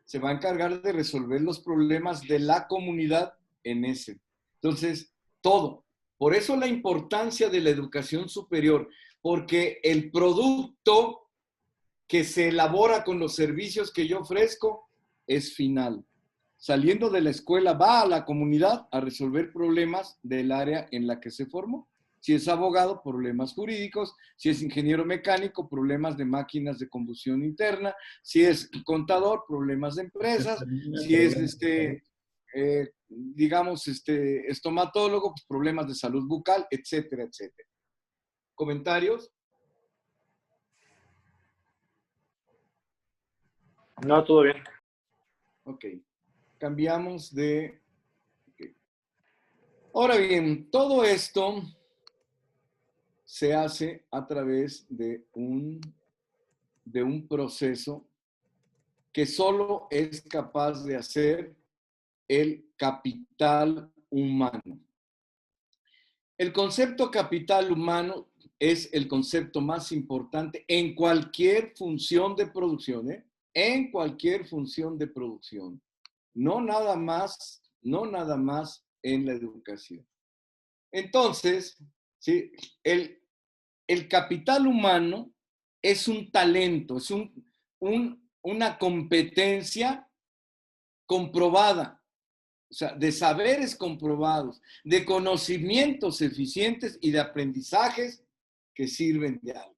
se va a encargar de resolver los problemas de la comunidad en ese. Entonces, todo. Por eso la importancia de la educación superior, porque el producto que se elabora con los servicios que yo ofrezco es final. Saliendo de la escuela va a la comunidad a resolver problemas del área en la que se formó. Si es abogado, problemas jurídicos. Si es ingeniero mecánico, problemas de máquinas de combustión interna. Si es contador, problemas de empresas. Si es estomatólogo, pues problemas de salud bucal, etcétera, etcétera. ¿Comentarios? No, todo bien. Ok. Cambiamos de... Okay. Ahora bien, todo esto se hace a través de un proceso que solo es capaz de hacer el capital humano. El concepto capital humano es el concepto más importante en cualquier función de producción, ¿eh? En cualquier función de producción. No nada más en la educación. Entonces, ¿sí? El capital humano es un talento, es una competencia comprobada, o sea, de saberes comprobados, de conocimientos eficientes y de aprendizajes que sirven de algo.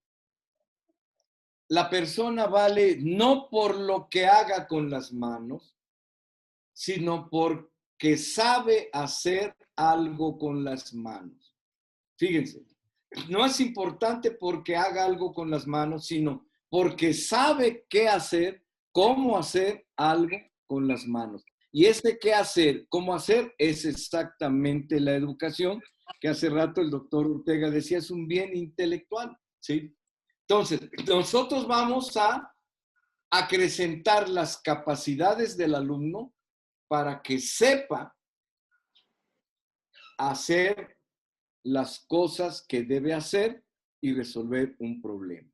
La persona vale no por lo que haga con las manos, sino porque sabe hacer algo con las manos. Fíjense, no es importante porque haga algo con las manos, sino porque sabe qué hacer, cómo hacer algo con las manos. Y ese qué hacer, cómo hacer, es exactamente la educación, que hace rato el doctor Ortega decía, es un bien intelectual, ¿sí? Entonces, nosotros vamos a acrecentar las capacidades del alumno para que sepa hacer las cosas que debe hacer y resolver un problema.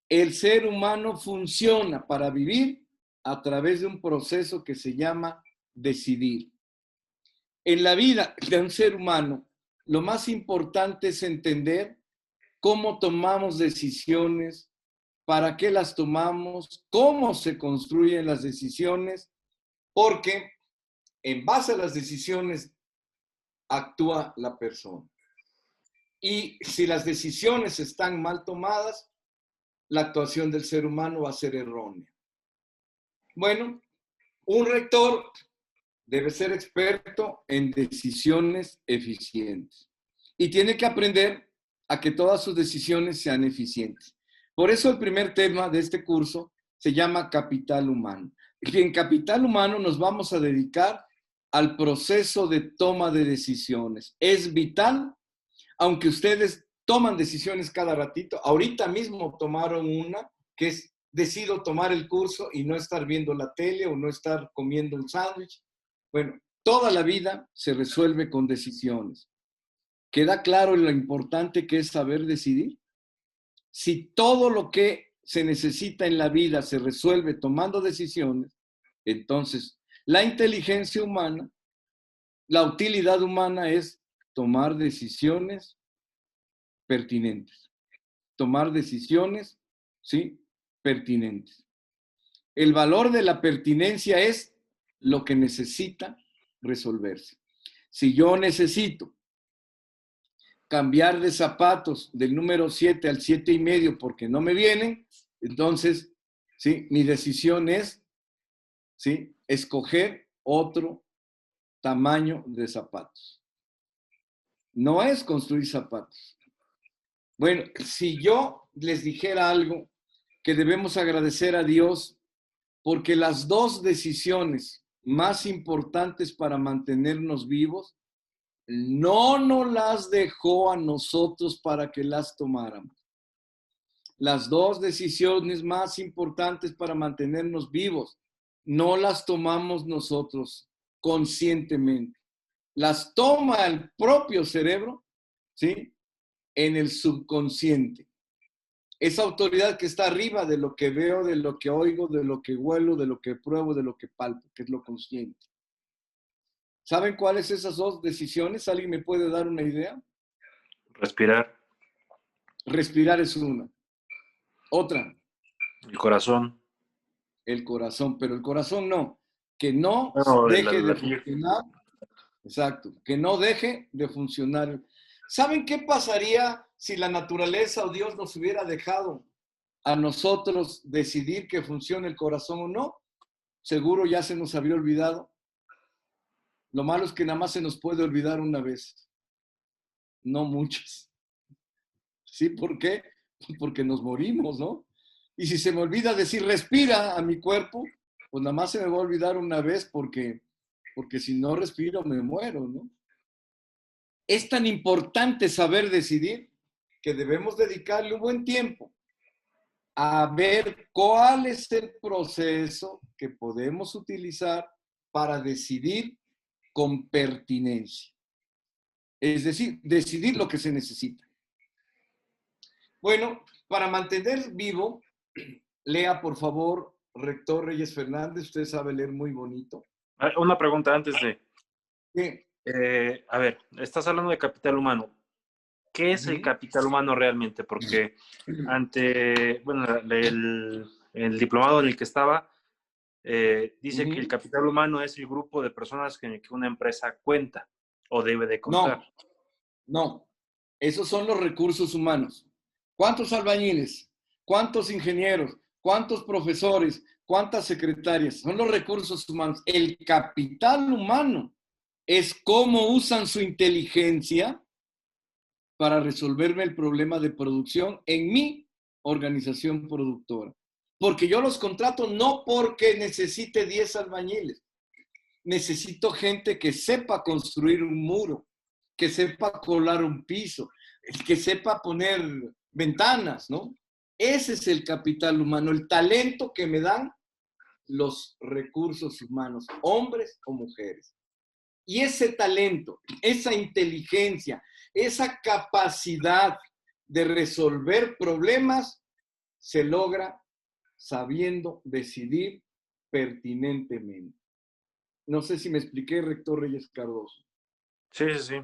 El ser humano funciona para vivir a través de un proceso que se llama decidir. En la vida de un ser humano, lo más importante es entender cómo tomamos decisiones, para qué las tomamos, cómo se construyen las decisiones, porque en base a las decisiones actúa la persona. Y si las decisiones están mal tomadas, la actuación del ser humano va a ser errónea. Bueno, un rector debe ser experto en decisiones eficientes y tiene que aprender a que todas sus decisiones sean eficientes. Por eso el primer tema de este curso se llama capital humano. Y en capital humano nos vamos a dedicar al proceso de toma de decisiones. Es vital, aunque ustedes toman decisiones cada ratito. Ahorita mismo tomaron una, que es decido tomar el curso y no estar viendo la tele o no estar comiendo un sándwich. Bueno, toda la vida se resuelve con decisiones. ¿Queda claro lo importante que es saber decidir? Si todo lo que se necesita en la vida se resuelve tomando decisiones, entonces la inteligencia humana, la utilidad humana es tomar decisiones pertinentes. Tomar decisiones, ¿sí? Pertinentes. El valor de la pertinencia es lo que necesita resolverse. Si yo necesito cambiar de zapatos del número 7 al 7,5 porque no me vienen, entonces, ¿sí? Mi decisión es, ¿sí? Escoger otro tamaño de zapatos. No es construir zapatos. Bueno, si yo les dijera algo que debemos agradecer a Dios porque las dos decisiones más importantes para mantenernos vivos no nos las dejó a nosotros para que las tomáramos. Las dos decisiones más importantes para mantenernos vivos no las tomamos nosotros conscientemente. Las toma el propio cerebro, ¿sí? En el subconsciente. Esa autoridad que está arriba de lo que veo, de lo que oigo, de lo que huelo, de lo que pruebo, de lo que palpo, que es lo consciente. ¿Saben cuáles esas dos decisiones? ¿Alguien me puede dar una idea? Respirar. Respirar es una. Otra. El corazón. El corazón, pero el corazón no. Que no Bueno, deje de funcionar. Exacto. Que no deje de funcionar. ¿Saben qué pasaría si la naturaleza o Dios nos hubiera dejado a nosotros decidir que funcione el corazón o no? Seguro ya se nos habría olvidado. Lo malo es que nada más se nos puede olvidar una vez, no muchas. ¿Sí? ¿Por qué? Porque nos morimos, ¿no? Y si se me olvida decir respira a mi cuerpo, pues nada más se me va a olvidar una vez porque si no respiro me muero, ¿no? Es tan importante saber decidir que debemos dedicarle un buen tiempo a ver cuál es el proceso que podemos utilizar para decidir con pertinencia. Es decir, decidir lo que se necesita. Bueno, para mantener vivo, lea por favor, Rector Reyes Fernández, usted sabe leer muy bonito. Una pregunta antes de... ¿Qué? A ver, estás hablando de capital humano. ¿Qué es el capital humano realmente? Porque ante, bueno, el diplomado en el que estaba, dice que el capital humano es el grupo de personas que una empresa cuenta o debe de contar. No, esos son los recursos humanos. ¿Cuántos albañiles? ¿Cuántos ingenieros? ¿Cuántos profesores? ¿Cuántas secretarias? Son los recursos humanos. El capital humano es cómo usan su inteligencia para resolverme el problema de producción en mi organización productora. Porque yo los contrato no porque necesite 10 albañiles. Necesito gente que sepa construir un muro, que sepa colar un piso, que sepa poner ventanas, ¿no? Ese es el capital humano, el talento que me dan los recursos humanos, hombres o mujeres. Y ese talento, esa inteligencia, esa capacidad de resolver problemas se logra sabiendo decidir pertinentemente. No sé si me expliqué, Rector Reyes Cardoso. Sí, sí, sí.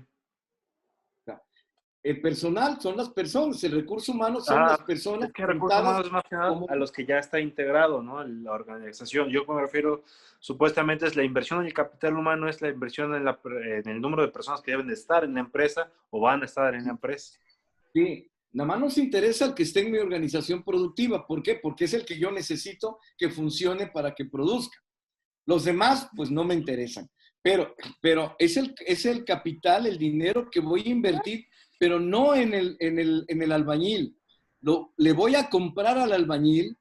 El personal son las personas, el recurso humano son las personas. Es que el recurso humano es más que nada a los que ya está integrado, ¿no? La organización. Yo me refiero, supuestamente es la inversión en el capital humano, es la inversión en el número de personas que deben de estar en la empresa o van a estar en la empresa. Sí, nada más nos interesa el que esté en mi organización productiva. ¿Por qué? Porque es el que yo necesito que funcione para que produzca. Los demás, pues no me interesan. Pero es el capital, el dinero que voy a invertir, pero no en el albañil. Le voy a comprar al albañil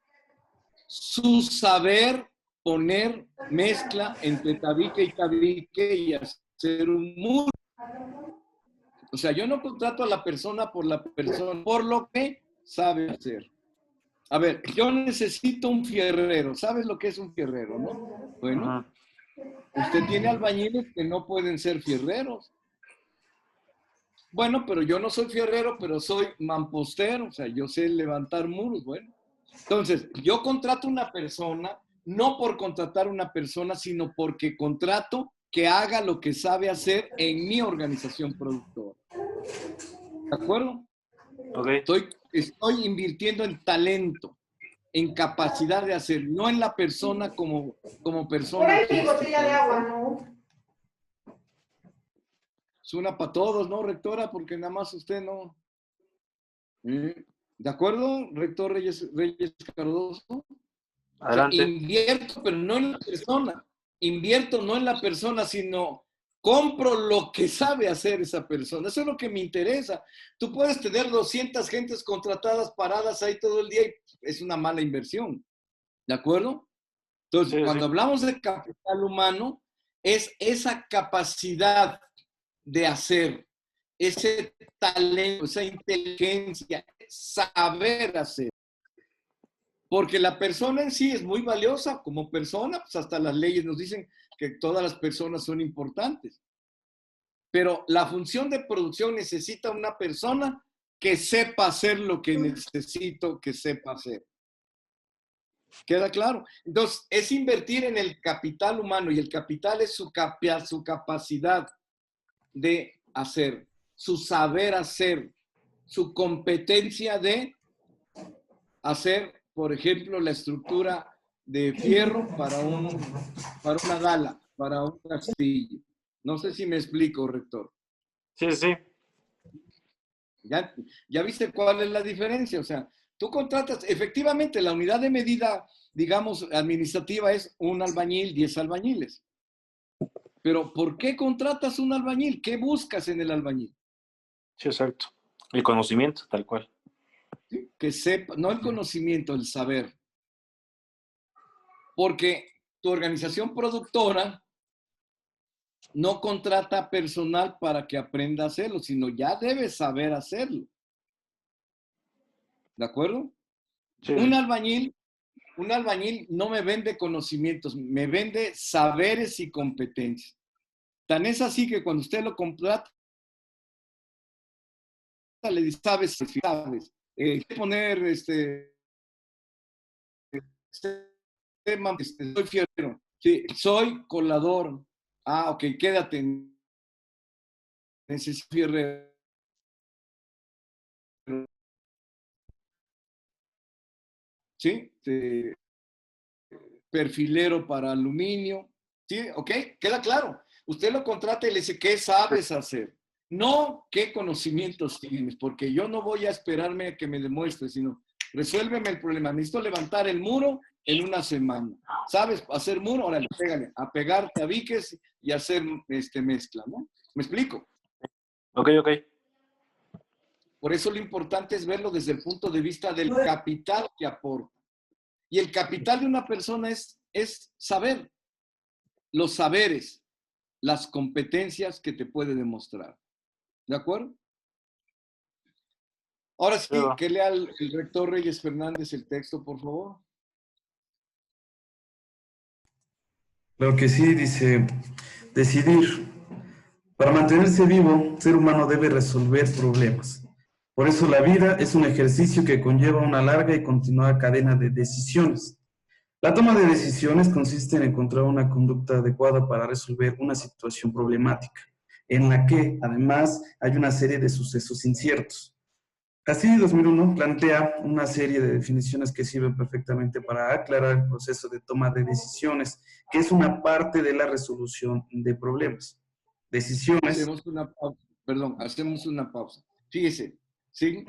su saber poner mezcla entre tabique y tabique y hacer un muro. O sea, yo no contrato a la persona, por lo que sabe hacer. A ver, yo necesito un fierrero. ¿Sabes lo que es un fierrero, no? Bueno, Usted tiene albañiles que no pueden ser fierreros. Bueno, pero yo no soy fierrero, pero soy mampostero, o sea, yo sé levantar muros, bueno. Entonces, yo contrato una persona, no por contratar una persona, sino porque contrato que haga lo que sabe hacer en mi organización productora. ¿De acuerdo? Okay. Estoy invirtiendo en talento, en capacidad de hacer, no en la persona como persona. Por ahí mi botella de agua, ¿no? Es una para todos, ¿no, rectora? Porque nada más usted no. ¿De acuerdo, rector Reyes Cardoso? Adelante. O sea, invierto, pero no en la persona. Invierto no en la persona, sino compro lo que sabe hacer esa persona. Eso es lo que me interesa. Tú puedes tener 200 gentes contratadas paradas ahí todo el día y es una mala inversión. ¿De acuerdo? Entonces, Sí, cuando sí. hablamos de capital humano, es esa capacidad de hacer, ese talento, esa inteligencia, saber hacer. Porque la persona en sí es muy valiosa como persona, pues hasta las leyes nos dicen que todas las personas son importantes. Pero la función de producción necesita una persona que sepa hacer lo que necesito que sepa hacer. ¿Queda claro? Entonces, es invertir en el capital humano y el capital es su capacidad de hacer, su saber hacer, su competencia de hacer, por ejemplo, la estructura de fierro para una gala, para un castillo. No sé si me explico, rector. Sí, sí. ¿Ya viste cuál es la diferencia? O sea, tú contratas, efectivamente, la unidad de medida, digamos, administrativa es un albañil, 10 albañiles. Pero ¿por qué contratas un albañil? ¿Qué buscas en el albañil? Sí, exacto. El conocimiento, tal cual. ¿Sí? Que sepa, no el conocimiento, el saber. Porque tu organización productora no contrata personal para que aprenda a hacerlo, sino ya debe saber hacerlo. ¿De acuerdo? Sí, Un sí. albañil no me vende conocimientos, me vende saberes y competencias. Tan es así que cuando usted lo contrata, le dice, sabes, poner soy fierro, sí, soy colador. Ah, ok, quédate. Necesito fierro. ¿Sí? Perfilero para aluminio. ¿Sí? ¿Ok? Queda claro. Usted lo contrata y le dice, ¿qué sabes hacer? No qué conocimientos tienes, porque yo no voy a esperarme a que me demuestres, sino resuélveme el problema. Necesito levantar el muro en una semana. ¿Sabes hacer muro? Órale, pégale. A pegar tabiques y hacer mezcla, ¿no? ¿Me explico? Ok, ok. Por eso lo importante es verlo desde el punto de vista del capital que aporta. Y el capital de una persona es saber, los saberes, las competencias que te puede demostrar. ¿De acuerdo? Ahora sí, Claro. que lea el rector Reyes Fernández el texto, por favor. Lo que sí dice, decidir. Para mantenerse vivo, ser humano debe resolver problemas. Por eso la vida es un ejercicio que conlleva una larga y continuada cadena de decisiones. La toma de decisiones consiste en encontrar una conducta adecuada para resolver una situación problemática, en la que, además, hay una serie de sucesos inciertos. Cassidy 2001 plantea una serie de definiciones que sirven perfectamente para aclarar el proceso de toma de decisiones, que es una parte de la resolución de problemas. Decisiones. Hacemos una pausa. Fíjese, ¿sí?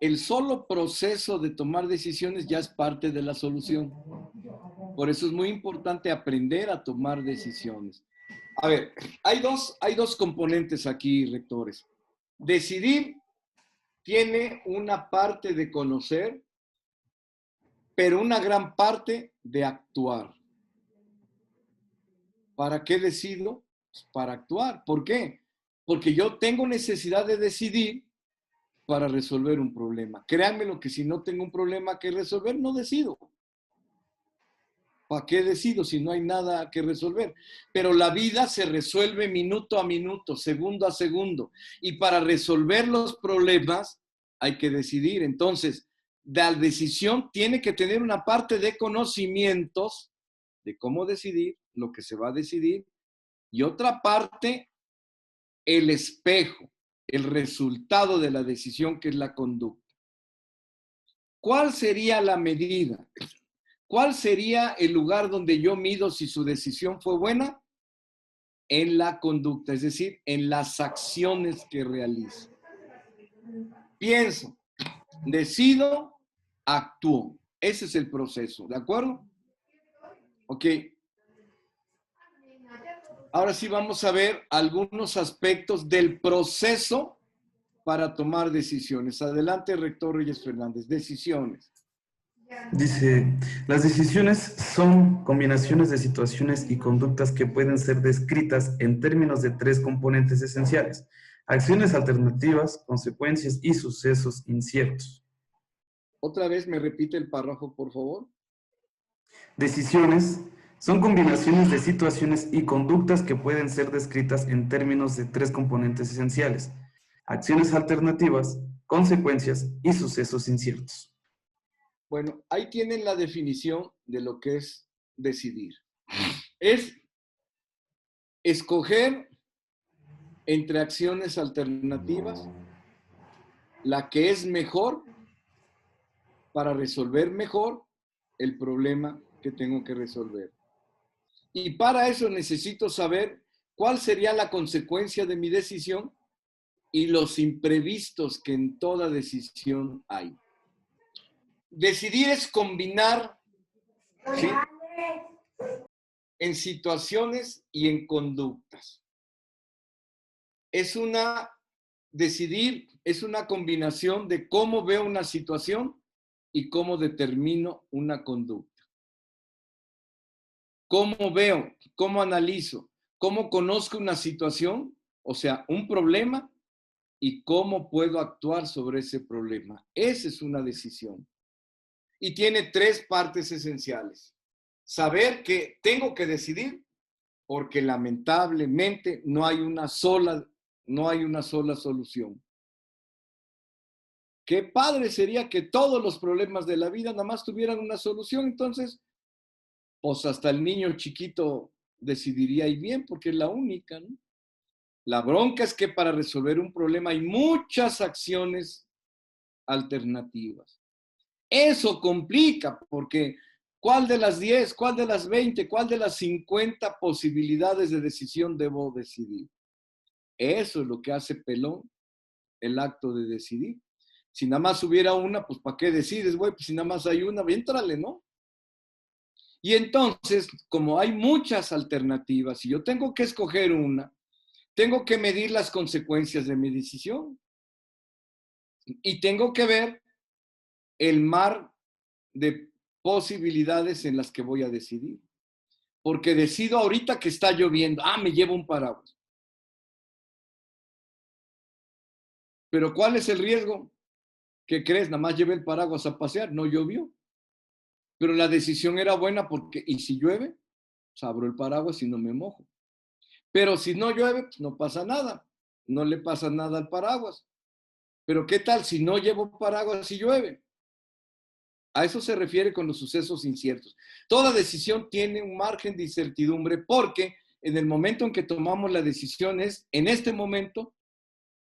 El solo proceso de tomar decisiones ya es parte de la solución. Por eso es muy importante aprender a tomar decisiones. A ver, hay dos componentes aquí, rectores. Decidir tiene una parte de conocer, pero una gran parte de actuar. ¿Para qué decido? Para actuar. ¿Por qué? Porque yo tengo necesidad de decidir para resolver un problema. Créanme lo que si no tengo un problema que resolver, no decido. ¿Para qué decido si no hay nada que resolver? Pero la vida se resuelve minuto a minuto, segundo a segundo. Y para resolver los problemas hay que decidir. Entonces, la decisión tiene que tener una parte de conocimientos de cómo decidir, lo que se va a decidir, y otra parte, el espejo, el resultado de la decisión, que es la conducta. ¿Cuál sería la medida? ¿Cuál sería el lugar donde yo mido si su decisión fue buena? En la conducta, es decir, en las acciones que realizo. Pienso, decido, actúo. Ese es el proceso, ¿de acuerdo? Ok. Ahora sí vamos a ver algunos aspectos del proceso para tomar decisiones. Adelante, rector Reyes Fernández. Decisiones. Dice, las decisiones son combinaciones de situaciones y conductas que pueden ser descritas en términos de tres componentes esenciales: acciones alternativas, consecuencias y sucesos inciertos. Otra vez me repite el párrafo, por favor. Decisiones son combinaciones de situaciones y conductas que pueden ser descritas en términos de tres componentes esenciales: acciones alternativas, consecuencias y sucesos inciertos. Bueno, ahí tienen la definición de lo que es decidir. Es escoger entre acciones alternativas la que es mejor para resolver mejor el problema que tengo que resolver. Y para eso necesito saber cuál sería la consecuencia de mi decisión y los imprevistos que en toda decisión hay. Decidir es combinar, ¿sí?, en situaciones y en conductas. Decidir es una combinación de cómo veo una situación y cómo determino una conducta. Cómo veo, cómo analizo, cómo conozco una situación, o sea, un problema, y cómo puedo actuar sobre ese problema. Esa es una decisión. Y tiene tres partes esenciales. Saber que tengo que decidir, porque lamentablemente no hay una sola solución. Qué padre sería que todos los problemas de la vida nada más tuvieran una solución. Entonces, pues hasta el niño chiquito decidiría y bien, porque es la única, ¿no? La bronca es que para resolver un problema hay muchas acciones alternativas. Eso complica, porque ¿cuál de las 10, cuál de las 20, cuál de las 50 posibilidades de decisión debo decidir? Eso es lo que hace pelón el acto de decidir. Si nada más hubiera una, pues ¿para qué decides, güey? Pues si nada más hay una, éntrale, ¿no? Y entonces, como hay muchas alternativas y yo tengo que escoger una, tengo que medir las consecuencias de mi decisión. Y tengo que ver el mar de posibilidades en las que voy a decidir. Porque decido ahorita que está lloviendo, me llevo un paraguas. Pero ¿cuál es el riesgo? ¿Qué crees? Nada más llevé el paraguas a pasear, no llovió. Pero la decisión era buena porque, ¿y si llueve? Pues abro el paraguas y no me mojo. Pero si no llueve, pues no pasa nada. No le pasa nada al paraguas. Pero ¿qué tal si no llevo paraguas y llueve? A eso se refiere con los sucesos inciertos. Toda decisión tiene un margen de incertidumbre porque en el momento en que tomamos la decisión es en este momento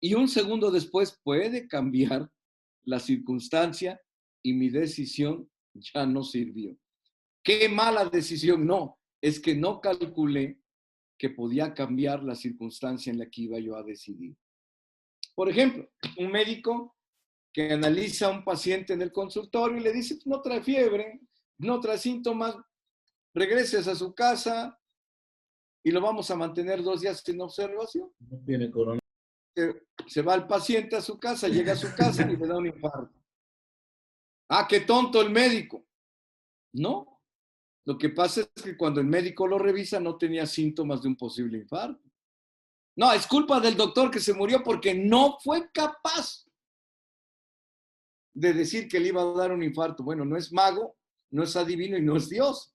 y un segundo después puede cambiar la circunstancia y mi decisión ya no sirvió. ¿Qué mala decisión? No, es que no calculé que podía cambiar la circunstancia en la que iba yo a decidir. Por ejemplo, un médico que analiza a un paciente en el consultorio y le dice, no trae fiebre, no trae síntomas, regreses a su casa y lo vamos a mantener 2 días en observación. No tiene coronavirus. Se va el paciente a su casa, llega a su casa y le da un infarto. ¡Qué tonto el médico! No, lo que pasa es que cuando el médico lo revisa no tenía síntomas de un posible infarto. No, es culpa del doctor que se murió porque no fue capaz de decir que le iba a dar un infarto. Bueno, no es mago, no es adivino y no es Dios.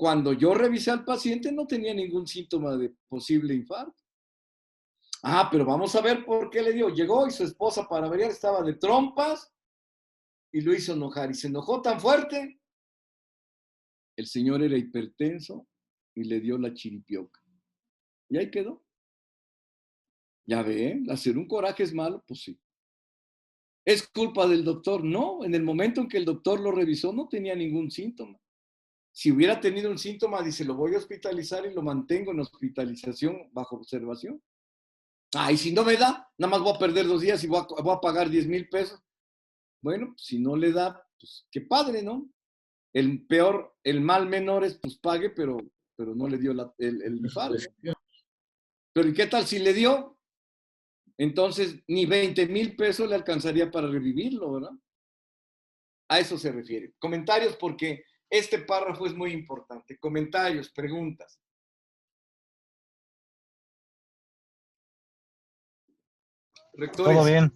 Cuando yo revisé al paciente no tenía ningún síntoma de posible infarto. Ah, pero vamos a ver por qué le dio. Llegó y su esposa, para variar, estaba de trompas y lo hizo enojar. Y se enojó tan fuerte. El señor era hipertenso y le dio la chiripioca. Y ahí quedó. Ya ve, hacer un coraje es malo, pues sí. ¿Es culpa del doctor? No, en el momento en que el doctor lo revisó no tenía ningún síntoma. Si hubiera tenido un síntoma, dice, lo voy a hospitalizar y lo mantengo en hospitalización bajo observación. Ah, y si no me da, nada más voy a perder 2 días y voy a pagar 10,000 pesos. Bueno, si no le da, pues qué padre, ¿no? El mal menor es, pues pague, pero no le dio el infarto. Pero ¿y qué tal si le dio? Entonces, ni 20,000 pesos le alcanzaría para revivirlo, ¿verdad? A eso se refiere. Comentarios, porque este párrafo es muy importante. Comentarios, preguntas. Rectores, Todo bien.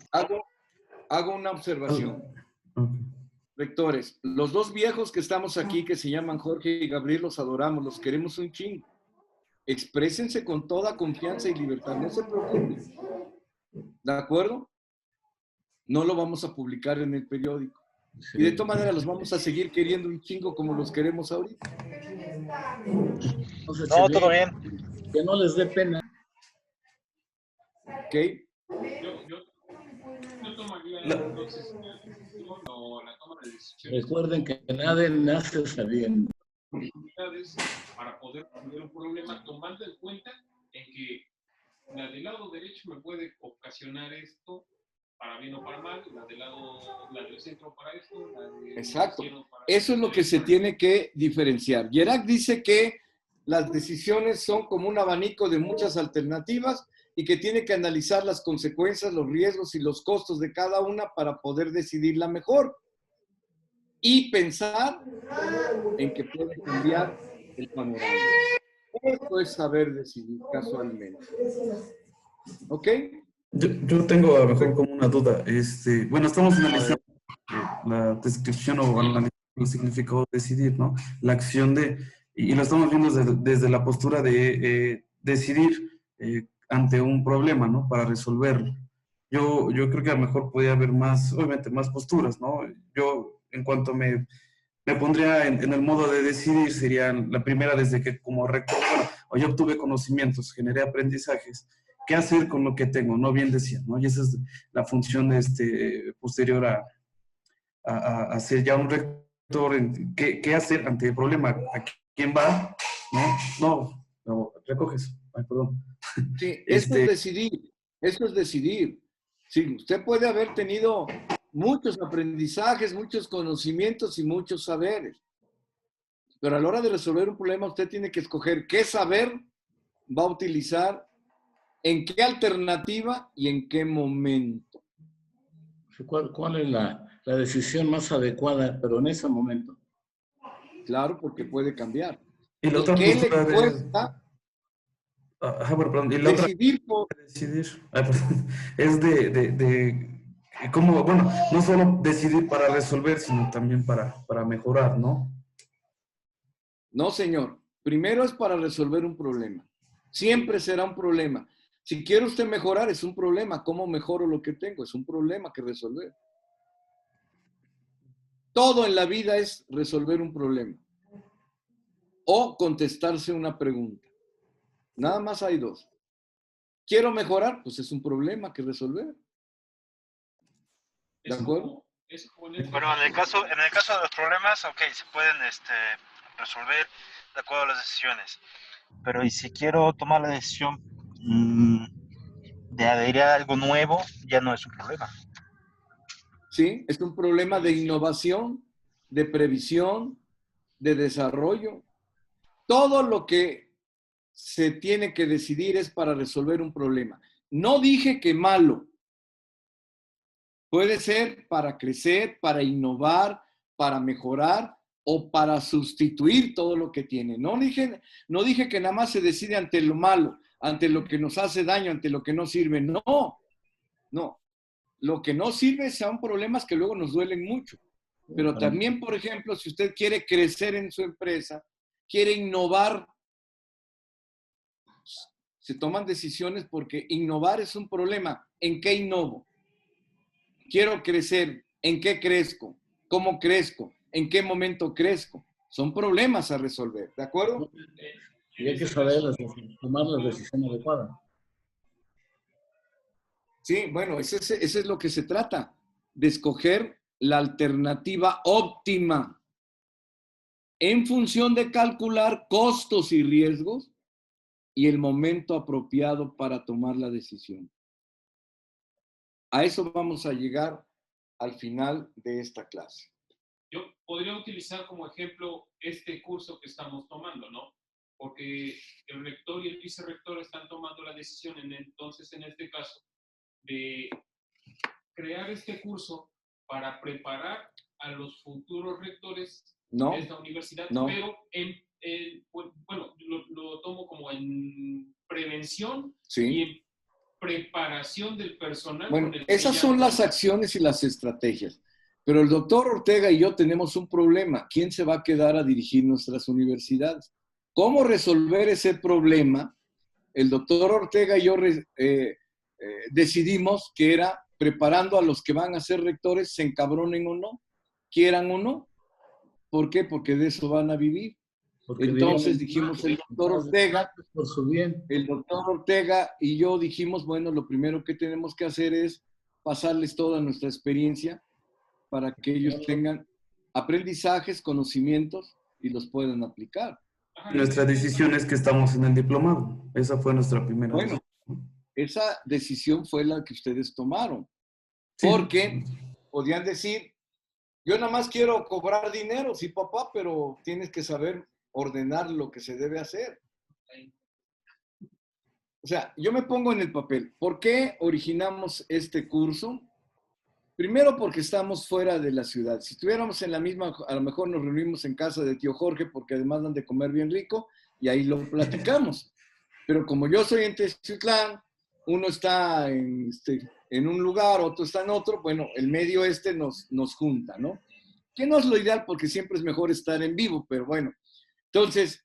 Hago una observación. Rectores, los 2 viejos que estamos aquí, que se llaman Jorge y Gabriel, los adoramos, los queremos un chingo. Exprésense con toda confianza y libertad, no se preocupen. ¿De acuerdo? No lo vamos a publicar en el periódico. Sí. Y de todas maneras los vamos a seguir queriendo un chingo como los queremos ahorita. Entonces, no, todo bien. Que no les dé pena. ¿Ok? Yo tomaría entonces la toma de decisiones. Recuerden que nadie nace sabiendo. Para poder resolver un problema, tomando en cuenta en que la del lado derecho me puede ocasionar esto para bien o para mal, la del centro para esto, la del Exacto. Para eso es lo que se tiene que diferenciar. Gerac dice que las decisiones son como un abanico de muchas alternativas y que tiene que analizar las consecuencias, los riesgos y los costos de cada una para poder decidir la mejor. Y pensar en que puede cambiar el panorama. Eso es saber decidir casualmente. ¿Ok? Yo tengo a lo mejor como una duda. Bueno, estamos analizando la descripción o analizando el significado de decidir, ¿no? La acción de, y lo estamos viendo desde la postura de decidir ante un problema, ¿no? Para resolverlo. Yo creo que a lo mejor podría haber más, obviamente, más posturas, ¿no? Yo, en cuanto me pondría en el modo de decidir, sería la primera desde que como rector, yo obtuve conocimientos, generé aprendizajes, ¿qué hacer con lo que tengo? No bien decía, ¿no? Y esa es la función posterior a ser ya un rector, ¿qué hacer ante el problema? ¿A quién va? No, recoges. Ay, perdón. Sí, eso es decidir, eso es decidir. Sí, usted puede haber tenido muchos aprendizajes, muchos conocimientos y muchos saberes, pero a la hora de resolver un problema usted tiene que escoger qué saber va a utilizar, en qué alternativa y en qué momento. ¿Cuál es la decisión más adecuada, pero en ese momento? Claro, porque puede cambiar. ¿Y la otra qué le cuesta y la decidir otra es de cómo, bueno, no solo decidir para resolver, sino también para mejorar, ¿no? No, señor. Primero es para resolver un problema. Siempre será un problema. Si quiere usted mejorar, es un problema. ¿Cómo mejoro lo que tengo? Es un problema que resolver. Todo en la vida es resolver un problema o contestarse una pregunta. Nada más hay 2. ¿Quiero mejorar? Pues es un problema que resolver. ¿De acuerdo? Bueno, en el caso de los problemas, ok, se pueden resolver de acuerdo a las decisiones. Pero ¿y si quiero tomar la decisión de adherir a algo nuevo? Ya no es un problema. Sí, es un problema de innovación, de previsión, de desarrollo. Todo lo que se tiene que decidir es para resolver un problema. No dije que malo. Puede ser para crecer, para innovar, para mejorar o para sustituir todo lo que tiene. No dije que nada más se decide ante lo malo, ante lo que nos hace daño, ante lo que no sirve. No. Lo que no sirve son problemas que luego nos duelen mucho. Pero también, por ejemplo, si usted quiere crecer en su empresa, quiere innovar, se toman decisiones porque innovar es un problema. ¿En qué innovo? Quiero crecer. ¿En qué crezco? ¿Cómo crezco? ¿En qué momento crezco? Son problemas a resolver, ¿de acuerdo? Y hay que saber tomar la decisión adecuada. Sí, bueno, eso es lo que se trata, de escoger la alternativa óptima en función de calcular costos y riesgos y el momento apropiado para tomar la decisión. A eso vamos a llegar al final de esta clase. Yo podría utilizar como ejemplo este curso que estamos tomando, ¿no? Porque el rector y el vicerrector están tomando la decisión, entonces, en este caso, de crear este curso para preparar a los futuros rectores de esta universidad, pero bueno, lo tomo como en prevención y en preparación del personal. Bueno, esas son las acciones y las estrategias. Pero el doctor Ortega y yo tenemos un problema. ¿Quién se va a quedar a dirigir nuestras universidades? ¿Cómo resolver ese problema? El doctor Ortega y yo decidimos que era preparando a los que van a ser rectores, se encabronen o no, quieran o no. ¿Por qué? Porque de eso van a vivir. Porque entonces dijimos el doctor Ortega y yo dijimos, bueno, lo primero que tenemos que hacer es pasarles toda nuestra experiencia para que ellos tengan aprendizajes, conocimientos y los puedan aplicar. Nuestra decisión es que estamos en el diplomado. Esa fue nuestra primera decisión. Esa decisión fue la que ustedes tomaron. Porque podían decir, yo nada más quiero cobrar dinero, sí, papá, pero tienes que saber ordenar lo que se debe hacer. O sea, yo me pongo en el papel. ¿Por qué originamos este curso? Primero porque estamos fuera de la ciudad. Si estuviéramos en la misma, a lo mejor nos reunimos en casa de tío Jorge porque además dan de comer bien rico y ahí lo platicamos. Pero como yo soy en Teciutlán, uno está en un lugar, otro está en otro, bueno, el medio nos junta, ¿no? Que no es lo ideal porque siempre es mejor estar en vivo, pero bueno. Entonces,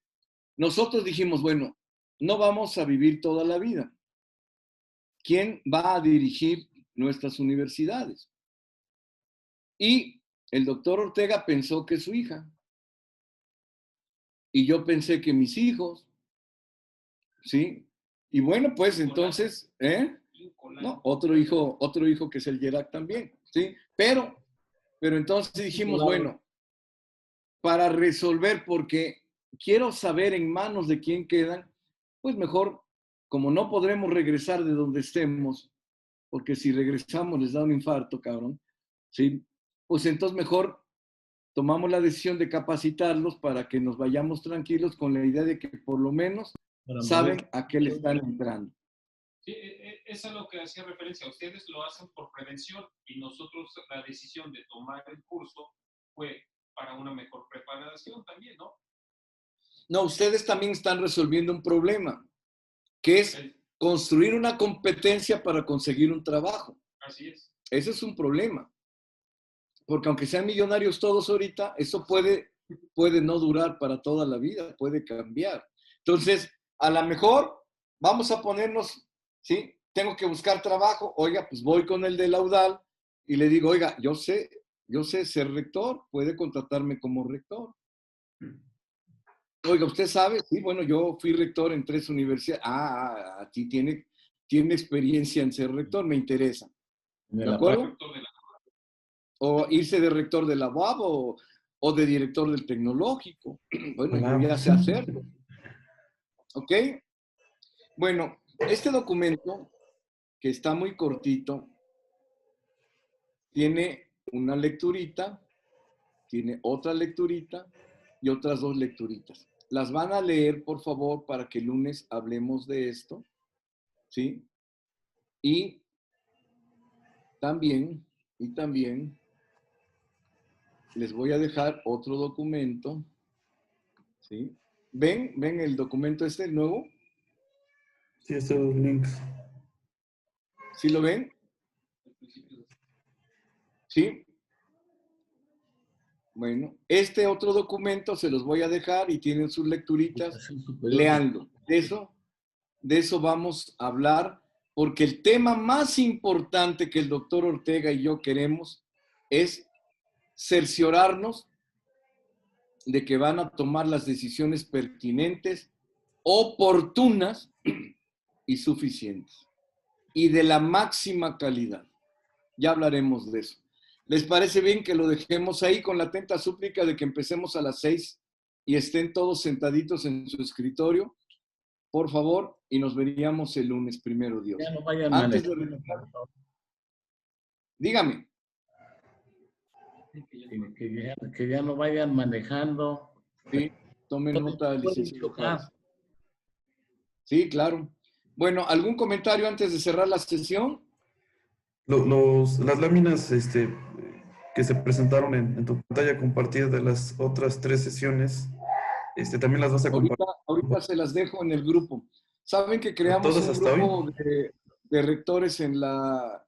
nosotros dijimos, bueno, no vamos a vivir toda la vida. ¿Quién va a dirigir nuestras universidades? Y el doctor Ortega pensó que su hija. Y yo pensé que mis hijos. ¿Sí? Y bueno, pues entonces, no, otro hijo que es el Yerak también, ¿sí? Pero entonces dijimos, bueno, para resolver, porque quiero saber en manos de quién quedan, pues mejor, como no podremos regresar de donde estemos, porque si regresamos les da un infarto, cabrón, ¿sí? Pues entonces mejor tomamos la decisión de capacitarlos para que nos vayamos tranquilos con la idea de que por lo menos saben a qué le están entrando. Sí, eso es lo que hacía referencia. Ustedes lo hacen por prevención y nosotros la decisión de tomar el curso fue para una mejor preparación también, ¿no? No, ustedes también están resolviendo un problema, que es construir una competencia para conseguir un trabajo. Así es. Ese es un problema. Porque aunque sean millonarios todos ahorita, eso puede no durar para toda la vida, puede cambiar. Entonces, a lo mejor vamos a ponernos, ¿sí? Tengo que buscar trabajo, oiga, pues voy con el de Laudal y le digo, oiga, yo sé ser rector, puede contratarme como rector. Oiga, ¿usted sabe? Sí, bueno, yo fui rector en 3 universidades. A ti tiene experiencia en ser rector, me interesa. ¿De acuerdo? O irse de rector de la UAB o de director del tecnológico. Bueno, yo ya sé hacerlo. ¿Ok? Bueno, este documento, que está muy cortito, tiene una lecturita, tiene otra lecturita y otras 2 lecturitas. Las van a leer, por favor, para que el lunes hablemos de esto, ¿sí? Y también les voy a dejar otro documento, ¿sí? ¿Ven el documento nuevo? Sí, estos links. ¿Sí lo ven? ¿Sí? Bueno, este otro documento se los voy a dejar y tienen sus lecturitas. Léanlo. De eso vamos a hablar, porque el tema más importante que el doctor Ortega y yo queremos es cerciorarnos de que van a tomar las decisiones pertinentes, oportunas y suficientes, y de la máxima calidad. Ya hablaremos de eso. ¿Les parece bien que lo dejemos ahí con la atenta súplica de que empecemos a las 6 y estén todos sentaditos en su escritorio? Por favor, y nos veríamos el lunes, primero Dios. Ya no vayan Antes de manejando. dígame. Que ya no vayan manejando. Sí, tomen nota, licenciado Juárez. Sí, claro. Bueno, ¿algún comentario antes de cerrar la sesión? Las láminas que se presentaron en tu pantalla compartida de las otras 3 sesiones, también las vas a compartir. Ahorita se las dejo en el grupo. ¿Saben que creamos ¿Todas un hasta grupo de rectores en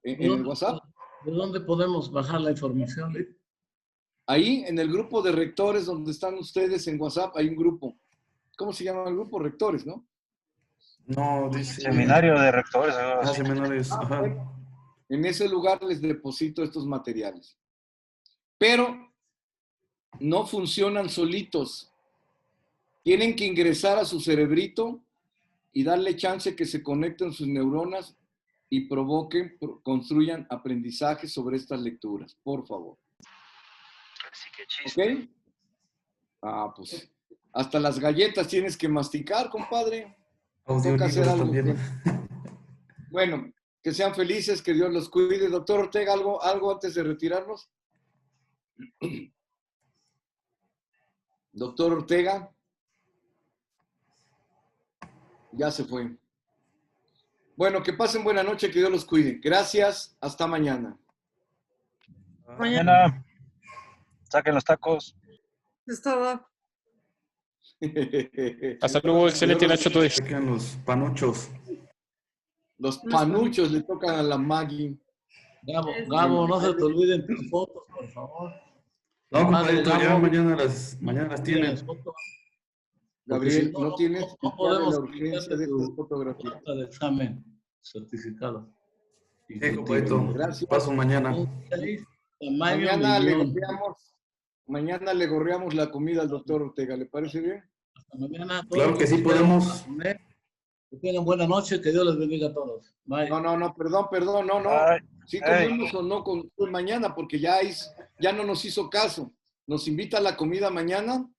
el WhatsApp? ¿De dónde podemos bajar la información? Ahí, en el grupo de rectores donde están ustedes en WhatsApp, hay un grupo. ¿Cómo se llama el grupo? Rectores, ¿no? No, dice... Seminario de rectores. Seminarios. Ajá. Bueno, en ese lugar les deposito estos materiales. Pero no funcionan solitos. Tienen que ingresar a su cerebrito y darle chance que se conecten sus neuronas y construyan aprendizaje sobre estas lecturas, por favor. Así que chiste. ¿Ok? Pues hasta las galletas tienes que masticar, compadre. Toca hacer Audiolibros algo. también. Bueno, que sean felices, que Dios los cuide. Doctor Ortega, ¿algo antes de retirarnos? Doctor Ortega. Ya se fue. Bueno, que pasen buena noche, que Dios los cuide. Gracias, hasta mañana. Mañana. Saquen los tacos. Es todo. Hasta luego, excelente Nacho. Los panuchos. Los panuchos le tocan a la Maggie. Gabo, no se te olviden tus fotos, por favor. No, compadre, ya mañana las tienes. Gabriel, no tienes no podemos la urgencia de estas fotografías. De examen certificado. Sí, compadrito. Gracias. Paso mañana. Mañana le gorreamos la comida al doctor Ortega. ¿Le parece bien? Hasta mañana. Claro que sí podemos. Que tengan buena noche, que Dios les bendiga a todos. Bye. No, perdón, no. Bye. Sí comimos o no con mañana, porque ya no nos hizo caso. ¿Nos invita a la comida mañana?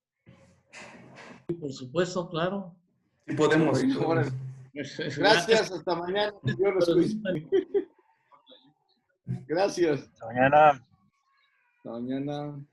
Sí, por supuesto, claro. Sí podemos. Bueno, gracias, hasta mañana. Dios los cuide. Gracias. Hasta mañana. Hasta mañana.